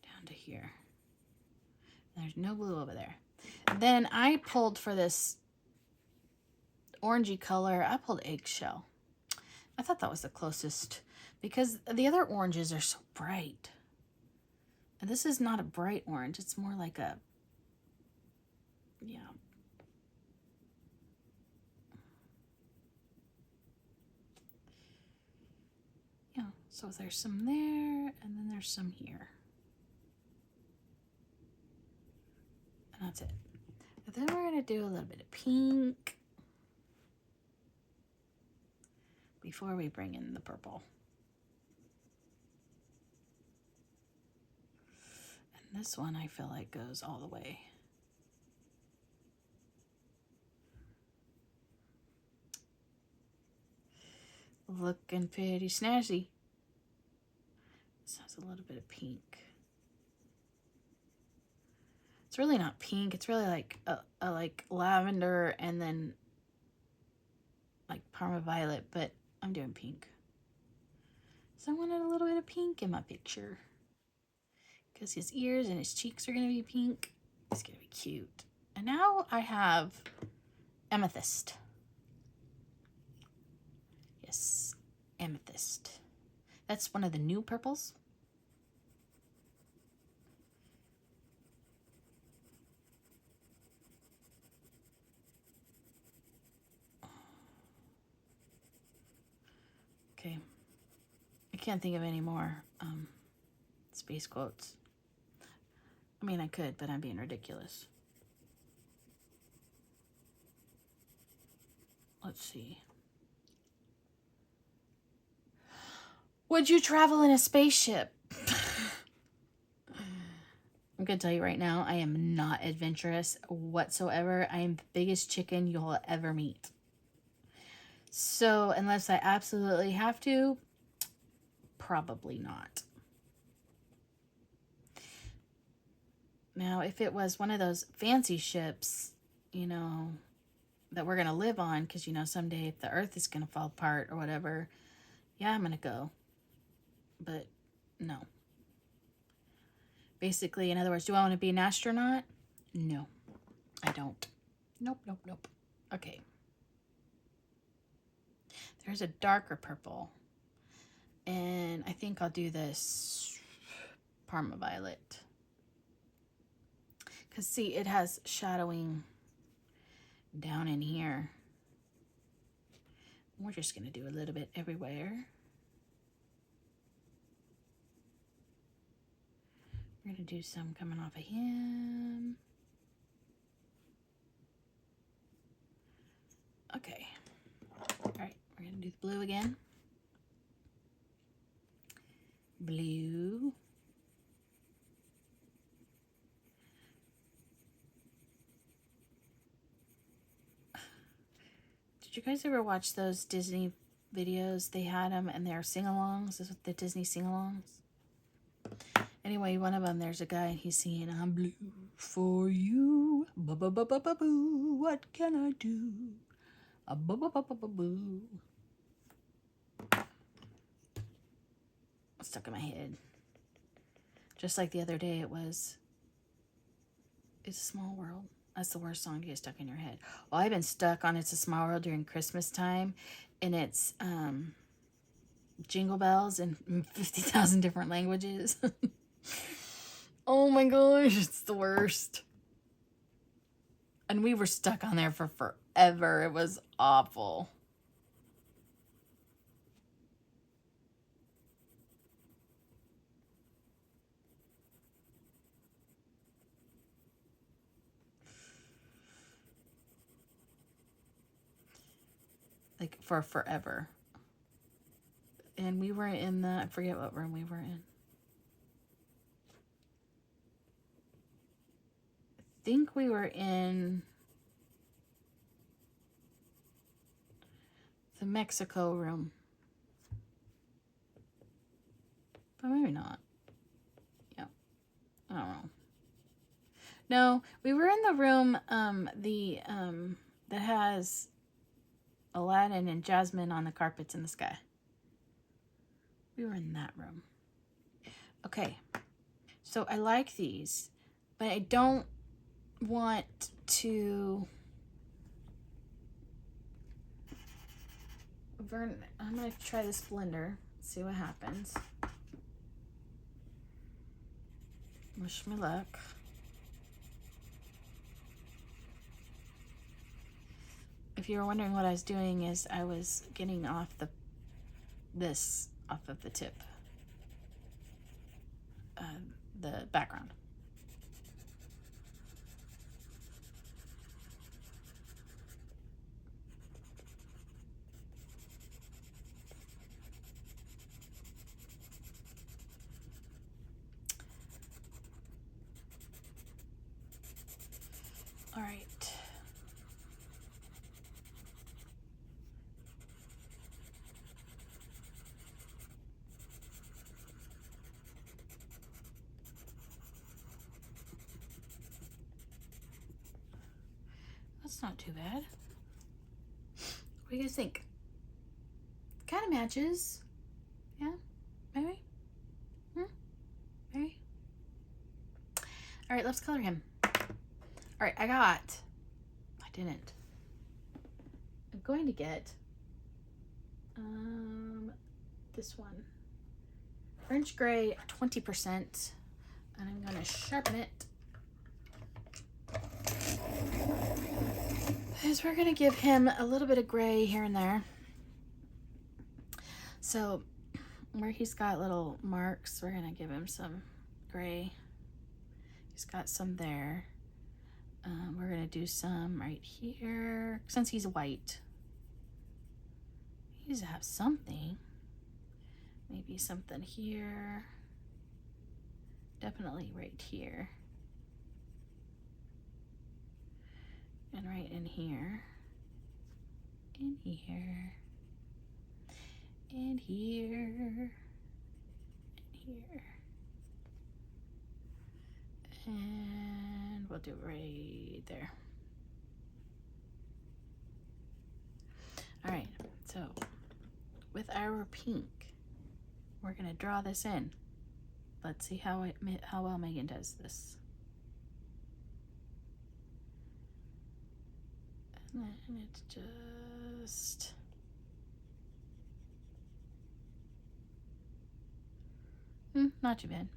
Down to here. There's no blue over there. Then I pulled for this orangey color, I pulled eggshell. I thought that was the closest because the other oranges are so bright. And this is not a bright orange. It's more like a, yeah. Yeah, so there's some there, and then there's some here. And that's it. But then we're going to do a little bit of pink before we bring in the purple. And this one I feel like goes all the way. Looking pretty snazzy. This has a little bit of pink. It's really not pink. It's really like a like lavender and then like Parma violet, but I'm doing pink. So I wanted a little bit of pink in my picture. Because his ears and his cheeks are going to be pink. It's going to be cute. And now I have amethyst. Yes, amethyst. That's one of the new purples. Okay. I can't think of any more space quotes. I mean, I could, but I'm being ridiculous. Let's see. Would you travel in a spaceship? I'm going to tell you right now, I am not adventurous whatsoever. I am the biggest chicken you'll ever meet. So, unless I absolutely have to, probably not. Now, if it was one of those fancy ships, you know, that we're going to live on, because, you know, someday if the Earth is going to fall apart or whatever, yeah, I'm going to go. But no. Basically, in other words, do I want to be an astronaut? No, I don't. Nope. Okay. There's a darker purple. And I think I'll do this Parma violet. Because, see, it has shadowing down in here. We're just going to do a little bit everywhere. We're going to do some coming off of him. Okay. All right, we're going to do the blue again. Blue. Did you guys ever watch those Disney videos? They had them and they're sing-alongs, the Disney sing-alongs. Anyway, one of them, there's a guy and he's singing, I'm blue for you. Ba-ba-ba-ba-ba-boo. What can I do? Ba-ba-ba-ba-ba-boo. Stuck in my head. Just like the other day, it was, It's a Small World. That's the worst song to get stuck in your head. Well, I've been stuck on It's a Small World during Christmas time, and it's Jingle Bells in 50,000 different languages. Oh my gosh, it's the worst. And we were stuck on there for forever. It was awful. Like for forever. And we were in the, I forget what room we were in. I think we were in the Mexico room. But maybe not. Yeah. I don't know. No, we were in the room that has Aladdin and Jasmine on the carpets in the sky. We were in that room. Okay. So I like these, but I don't want to... I'm going to try this blender, see what happens. Wish me luck. If you were wondering what I was doing, is I was getting off this off of the tip, the background. All right. That's not too bad. What do you guys think? Kind of matches. Yeah, maybe. Maybe. All right, let's color him. All right, I didn't. I'm going to get this one. French gray, 20%. And I'm going to sharpen it. Because we're going to give him a little bit of gray here and there. So where he's got little marks, we're going to give him some gray. He's got some there. We're going to do some right here. Since he's white, he needs to have something. Maybe something here. Definitely right here. And right in here. In here. And here. And here. And we'll do it right there. All right, so with our pink, we're gonna draw this in. Let's see how well Megan does this. And then it's just... not too bad.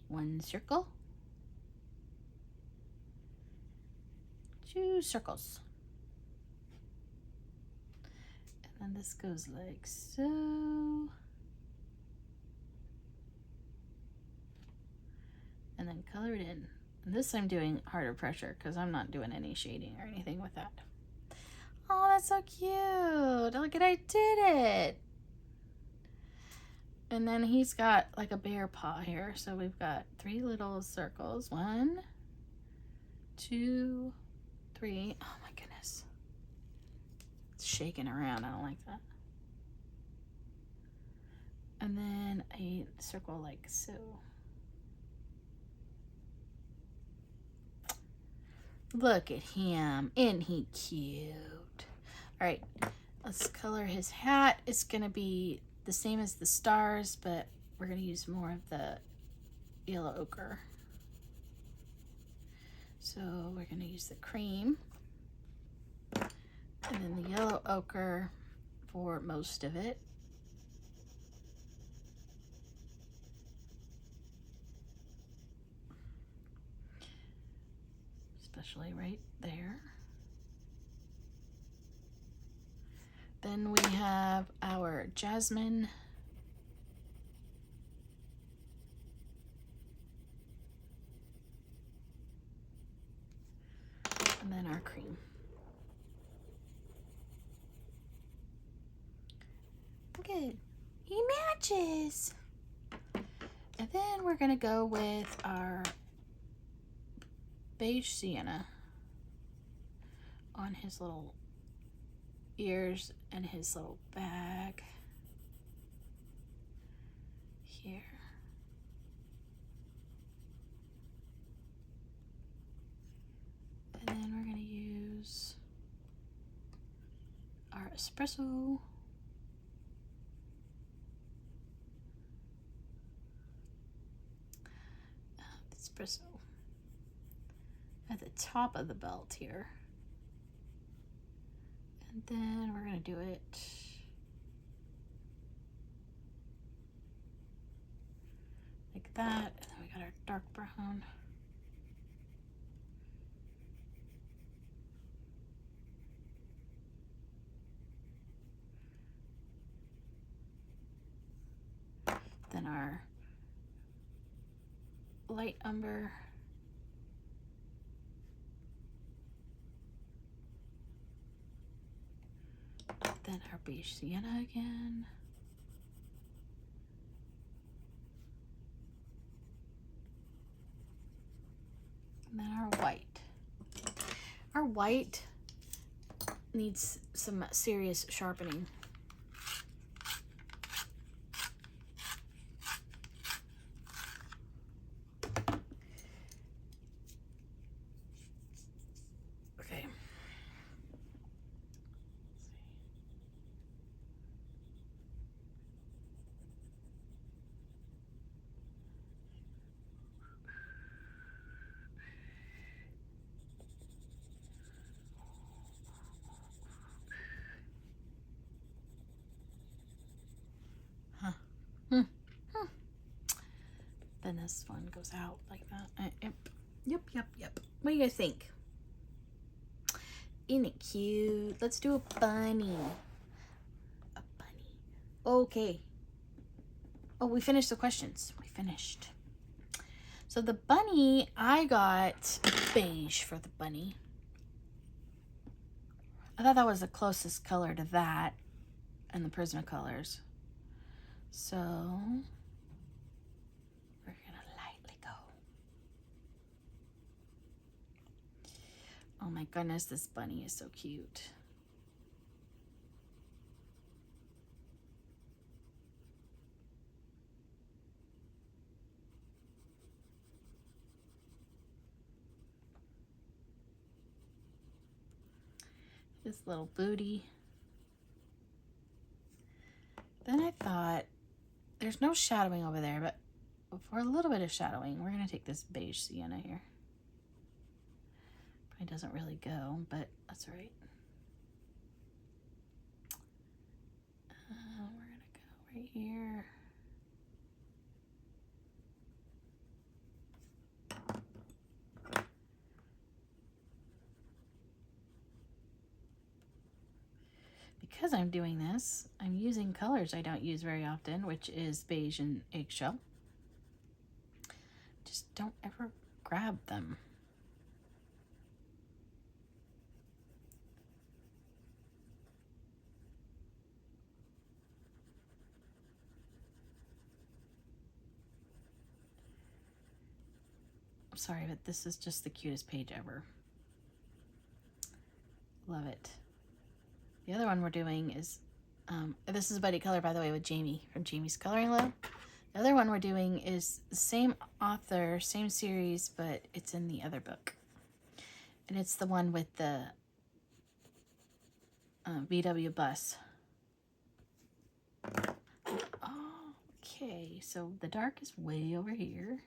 One circle. 2 circles. And this goes like so. And then color it in. And this I'm doing harder pressure because I'm not doing any shading or anything with that. Oh, that's so cute. Look at, I did it. And then he's got like a bear paw here. So we've got 3 little circles. 1, 2, 3. Oh my goodness. It's shaking around. I don't like that. And then a circle like so. Look at him. Isn't he cute? All right, let's color his hat. It's gonna be the same as the stars, but we're gonna use more of the yellow ochre. So we're gonna use the cream and then the yellow ochre for most of it. Especially right there. Then we have our jasmine. And then our cream. Good. He matches. And then we're gonna go with our beige sienna on his little ears and his little bag here. And then we're gonna use our espresso. Espresso at the top of the belt here. And then we're gonna do it like that. And then we got our dark brown. Then our light umber. Then our beige sienna again. And then our white. Our white needs some serious sharpening. Okay. Then this one goes out like that. Yep. What do you guys think? Isn't it cute? Let's do a bunny. A bunny. Okay. Oh, we finished the questions. We finished. So the bunny, I got beige for the bunny. I thought that was the closest color to that and the Prismacolors. So we're gonna lightly go. Oh my goodness, this bunny is so cute. This little booty. Then I thought, there's no shadowing over there, but for a little bit of shadowing, we're gonna take this beige sienna here. Probably doesn't really go, but that's all right. We're gonna go right here. because I'm doing this, I'm using colors I don't use very often, which is beige and eggshell. Just don't ever grab them. I'm sorry, but this is just the cutest page ever. Love it. The other one we're doing is, this is Buddy Color, by the way, with Jamie from Jamie's Coloring Lab. The other one we're doing is the same author, same series, but it's in the other book. And it's the one with the VW bus. Oh, okay, so the dark is way over here.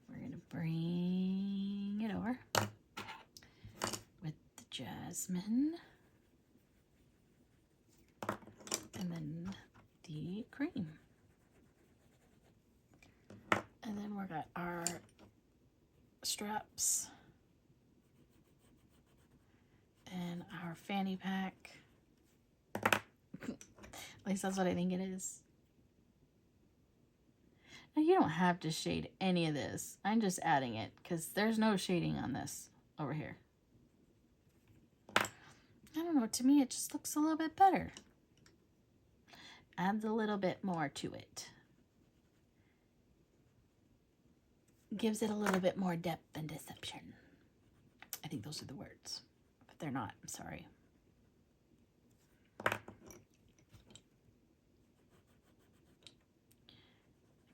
We're going to bring it over with the jasmine. And then the cream. And then we got our straps. And our fanny pack. At least that's what I think it is. Now you don't have to shade any of this. I'm just adding it because there's no shading on this over here. I don't know, to me it just looks a little bit better. Adds a little bit more to it. Gives it a little bit more depth and deception. I think those are the words. But they're not, I'm sorry.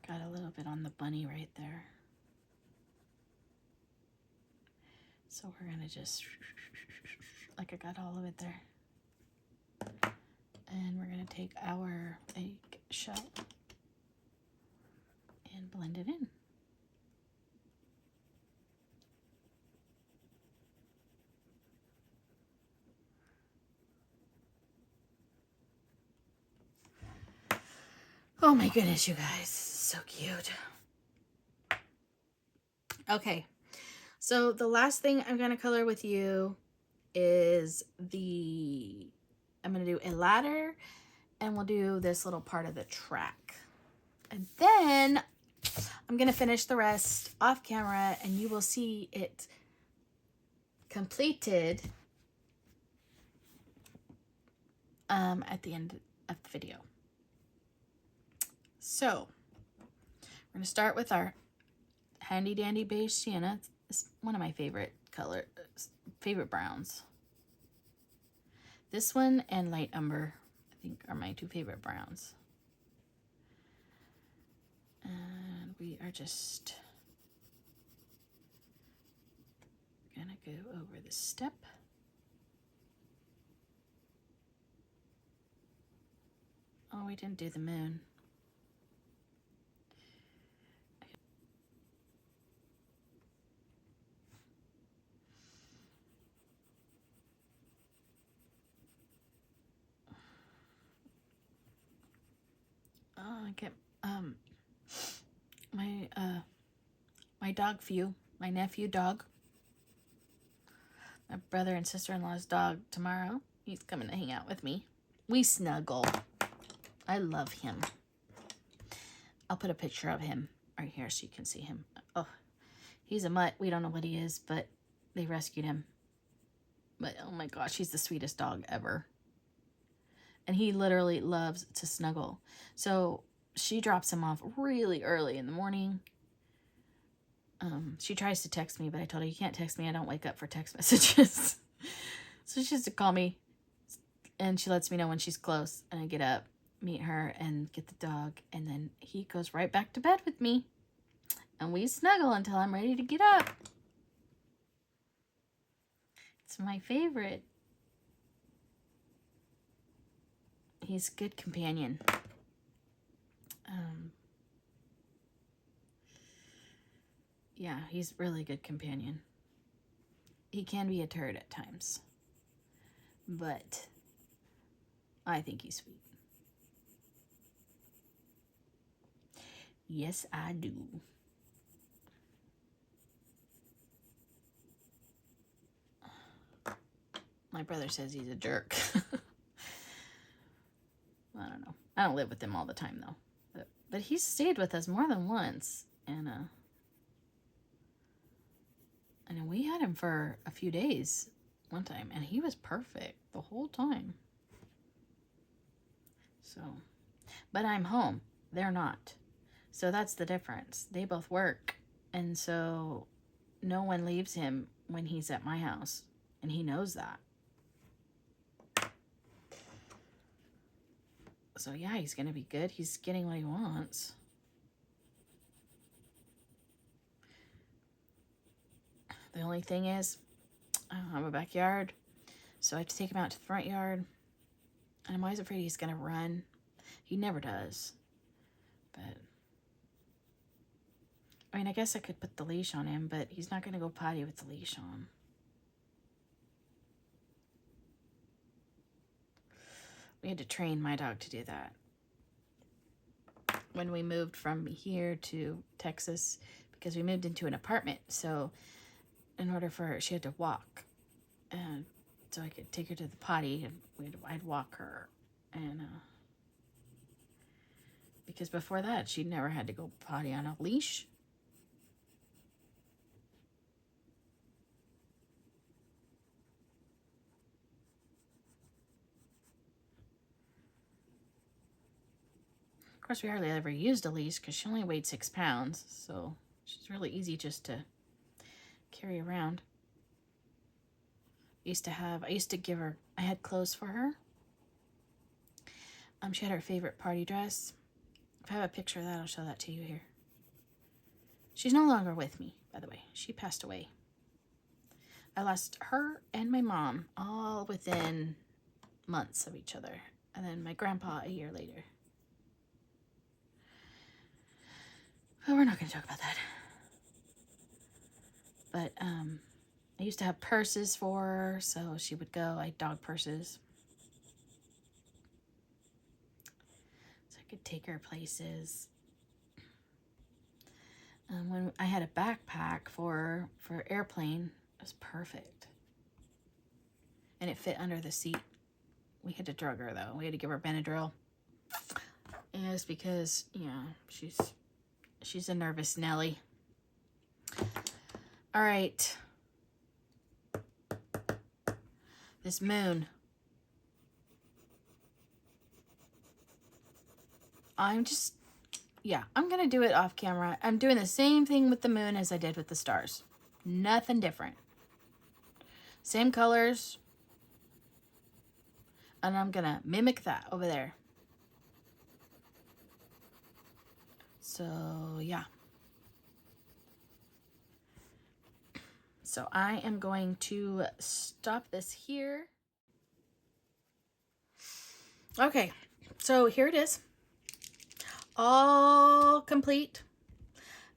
Got a little bit on the bunny right there. So we're gonna just, like I got all of it there. And we're gonna take our egg shell and blend it in. Oh my goodness, you guys, so cute. Okay, so the last thing I'm gonna color with you is I'm gonna do a ladder, and we'll do this little part of the track. And then I'm gonna finish the rest off camera, and you will see it completed at the end of the video. So we're gonna start with our handy dandy beige sienna. It's one of my favorite favorite browns. This one and light umber, I think, are my two favorite browns. And we are just gonna go over the step. Oh, we didn't do the moon. Oh, I get my dog Few, my nephew dog, my brother and sister-in-law's dog tomorrow. He's coming to hang out with me. We snuggle. I love him. I'll put a picture of him right here so you can see him. Oh, he's a mutt. We don't know what he is, but they rescued him. But oh my gosh, he's the sweetest dog ever. And he literally loves to snuggle. So she drops him off really early in the morning. She tries to text me, but I told her, you can't text me. I don't wake up for text messages. So she has to call me, and she lets me know when she's close. And I get up, meet her, and get the dog. And then he goes right back to bed with me. And we snuggle until I'm ready to get up. It's my favorite. He's a good companion. Yeah, he's really good companion. He can be a turd at times, but I think he's sweet. Yes, I do. My brother says he's a jerk. I don't know. I don't live with him all the time, though. But he's stayed with us more than once. And we had him for a few days one time. And he was perfect the whole time. So, but I'm home. They're not. So that's the difference. They both work. And so no one leaves him when he's at my house. And he knows that. So yeah, he's going to be good. He's getting what he wants. The only thing is, I don't have a backyard. So I have to take him out to the front yard. And I'm always afraid he's going to run. He never does. But, I mean, I guess I could put the leash on him, but he's not going to go potty with the leash on. We had to train my dog to do that. When we moved from here to Texas, because we moved into an apartment. So in order for her, she had to walk. And so I could take her to the potty and I'd walk her. And because before that, she'd never had to go potty on a leash. Of course, we hardly ever used a leash because she only weighed 6 pounds. So she's really easy just to carry around. I used to give her, I had clothes for her. She had her favorite party dress. If I have a picture of that, I'll show that to you here. She's no longer with me, by the way. She passed away. I lost her and my mom all within months of each other. And then my grandpa a year later. But we're not going to talk about that. But I used to have purses for her, so she would go. I had dog purses. So I could take her places. When I had a backpack for airplane, it was perfect. And it fit under the seat. We had to drug her, though. We had to give her Benadryl. And it's because, she's a nervous Nelly. All right. This moon. I'm going to do it off camera. I'm doing the same thing with the moon as I did with the stars. Nothing different. Same colors. And I'm going to mimic that over there. So, yeah. So I am going to stop this here. Okay, so here it is. All complete.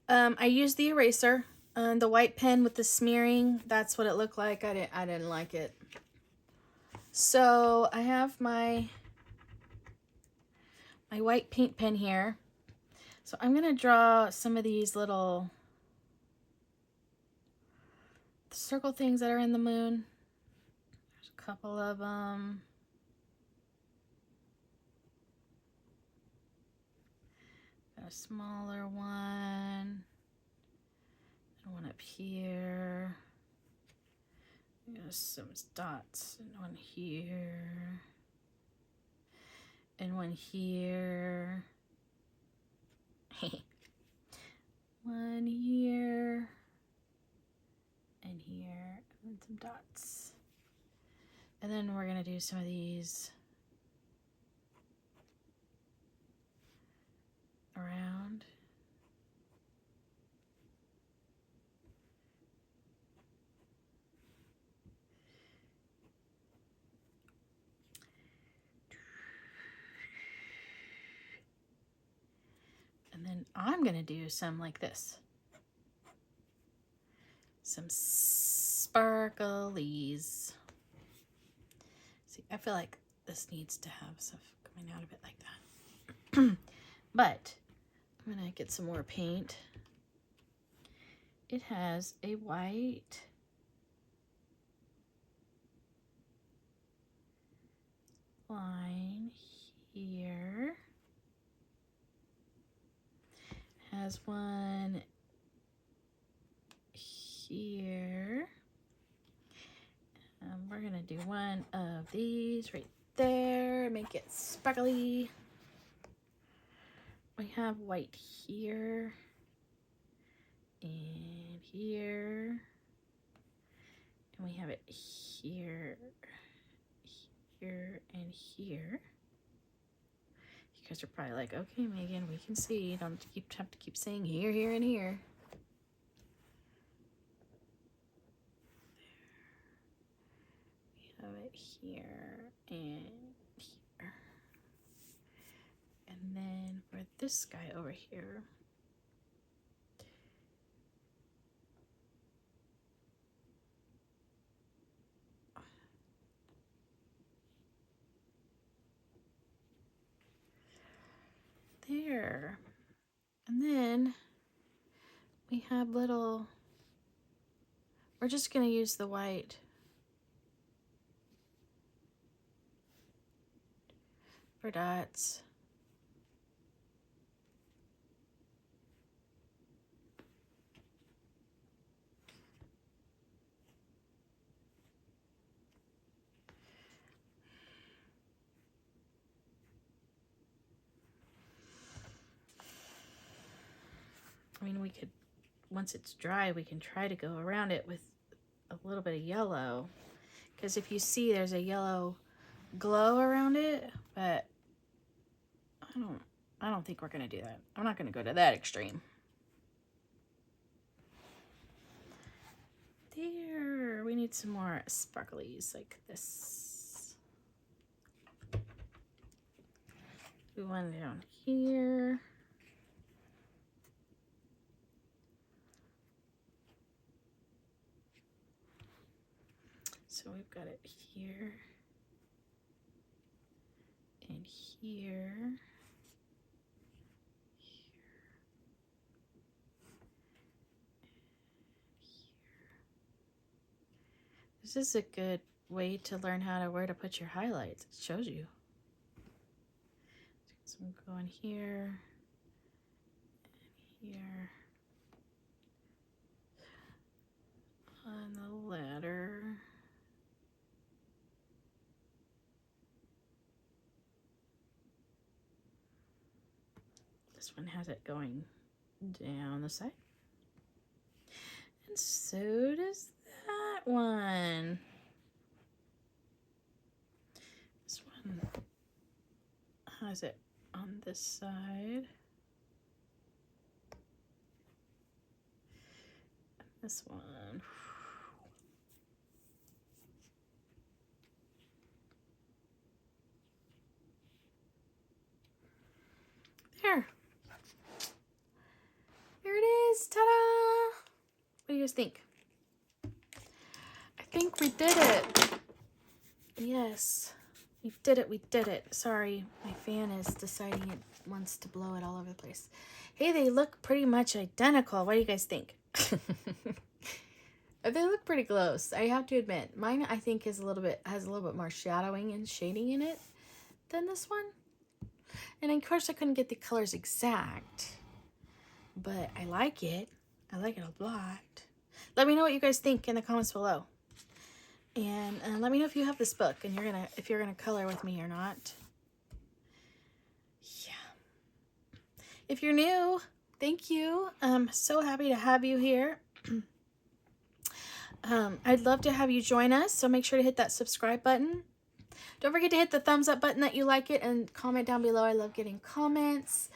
I used the eraser and the white pen with the smearing. That's what it looked like. I didn't like it. So I have my white paint pen here. So I'm going to draw some of these little circle things that are in the moon. There's a couple of them. Got a smaller one. And one up here. There's some dots. And one here. And one here. One here. And here. And some dots. And then we're going to do some of these around. And then I'm going to do some like this. Some sparklies. See, I feel like this needs to have stuff coming out of it like that. But I'm going to get some more paint. It has a white line here. Has one here. We're gonna do one of these right there, make it sparkly. We have white here and here, and we have it here, here, and here. You guys are probably like, okay, Megan, we can see. You don't have to keep saying here, here, and here. We have it here and here. And then for this guy over here, there. And then we have little, we're just going to use the white for dots. I mean, we could, once it's dry, we can try to go around it with a little bit of yellow. Because if you see, there's a yellow glow around it, but I don't think we're going to do that. I'm not going to go to that extreme. There, we need some more sparklies like this. Do one down here. So we've got it here and here. This is a good way to learn where to put your highlights. It shows you. So I'm going here and here on the ladder. This one has it going down the side. And so does that one. This one has it on this side. This one. There. There it is. Ta-da! What do you guys think? I think we did it. Yes. We did it. We did it. Sorry, my fan is deciding it wants to blow it all over the place. Hey, they look pretty much identical. What do you guys think? They look pretty close. I have to admit, mine I think has a little bit more shadowing and shading in it than this one. And of course, I couldn't get the colors exact, but I like it. I like it a lot. Let me know what you guys think in the comments below. And let me know if you have this book and if you're gonna color with me or not. Yeah. If you're new, thank you. I'm so happy to have you here. I'd love to have you join us, so make sure to hit that subscribe button. Don't forget to hit the thumbs up button that you like it and comment down below. I love getting comments.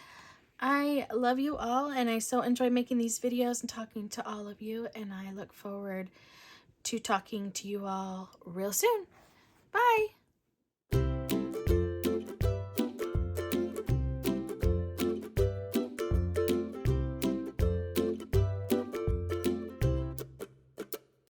I love you all, and I so enjoy making these videos and talking to all of you, and I look forward to talking to you all real soon. Bye!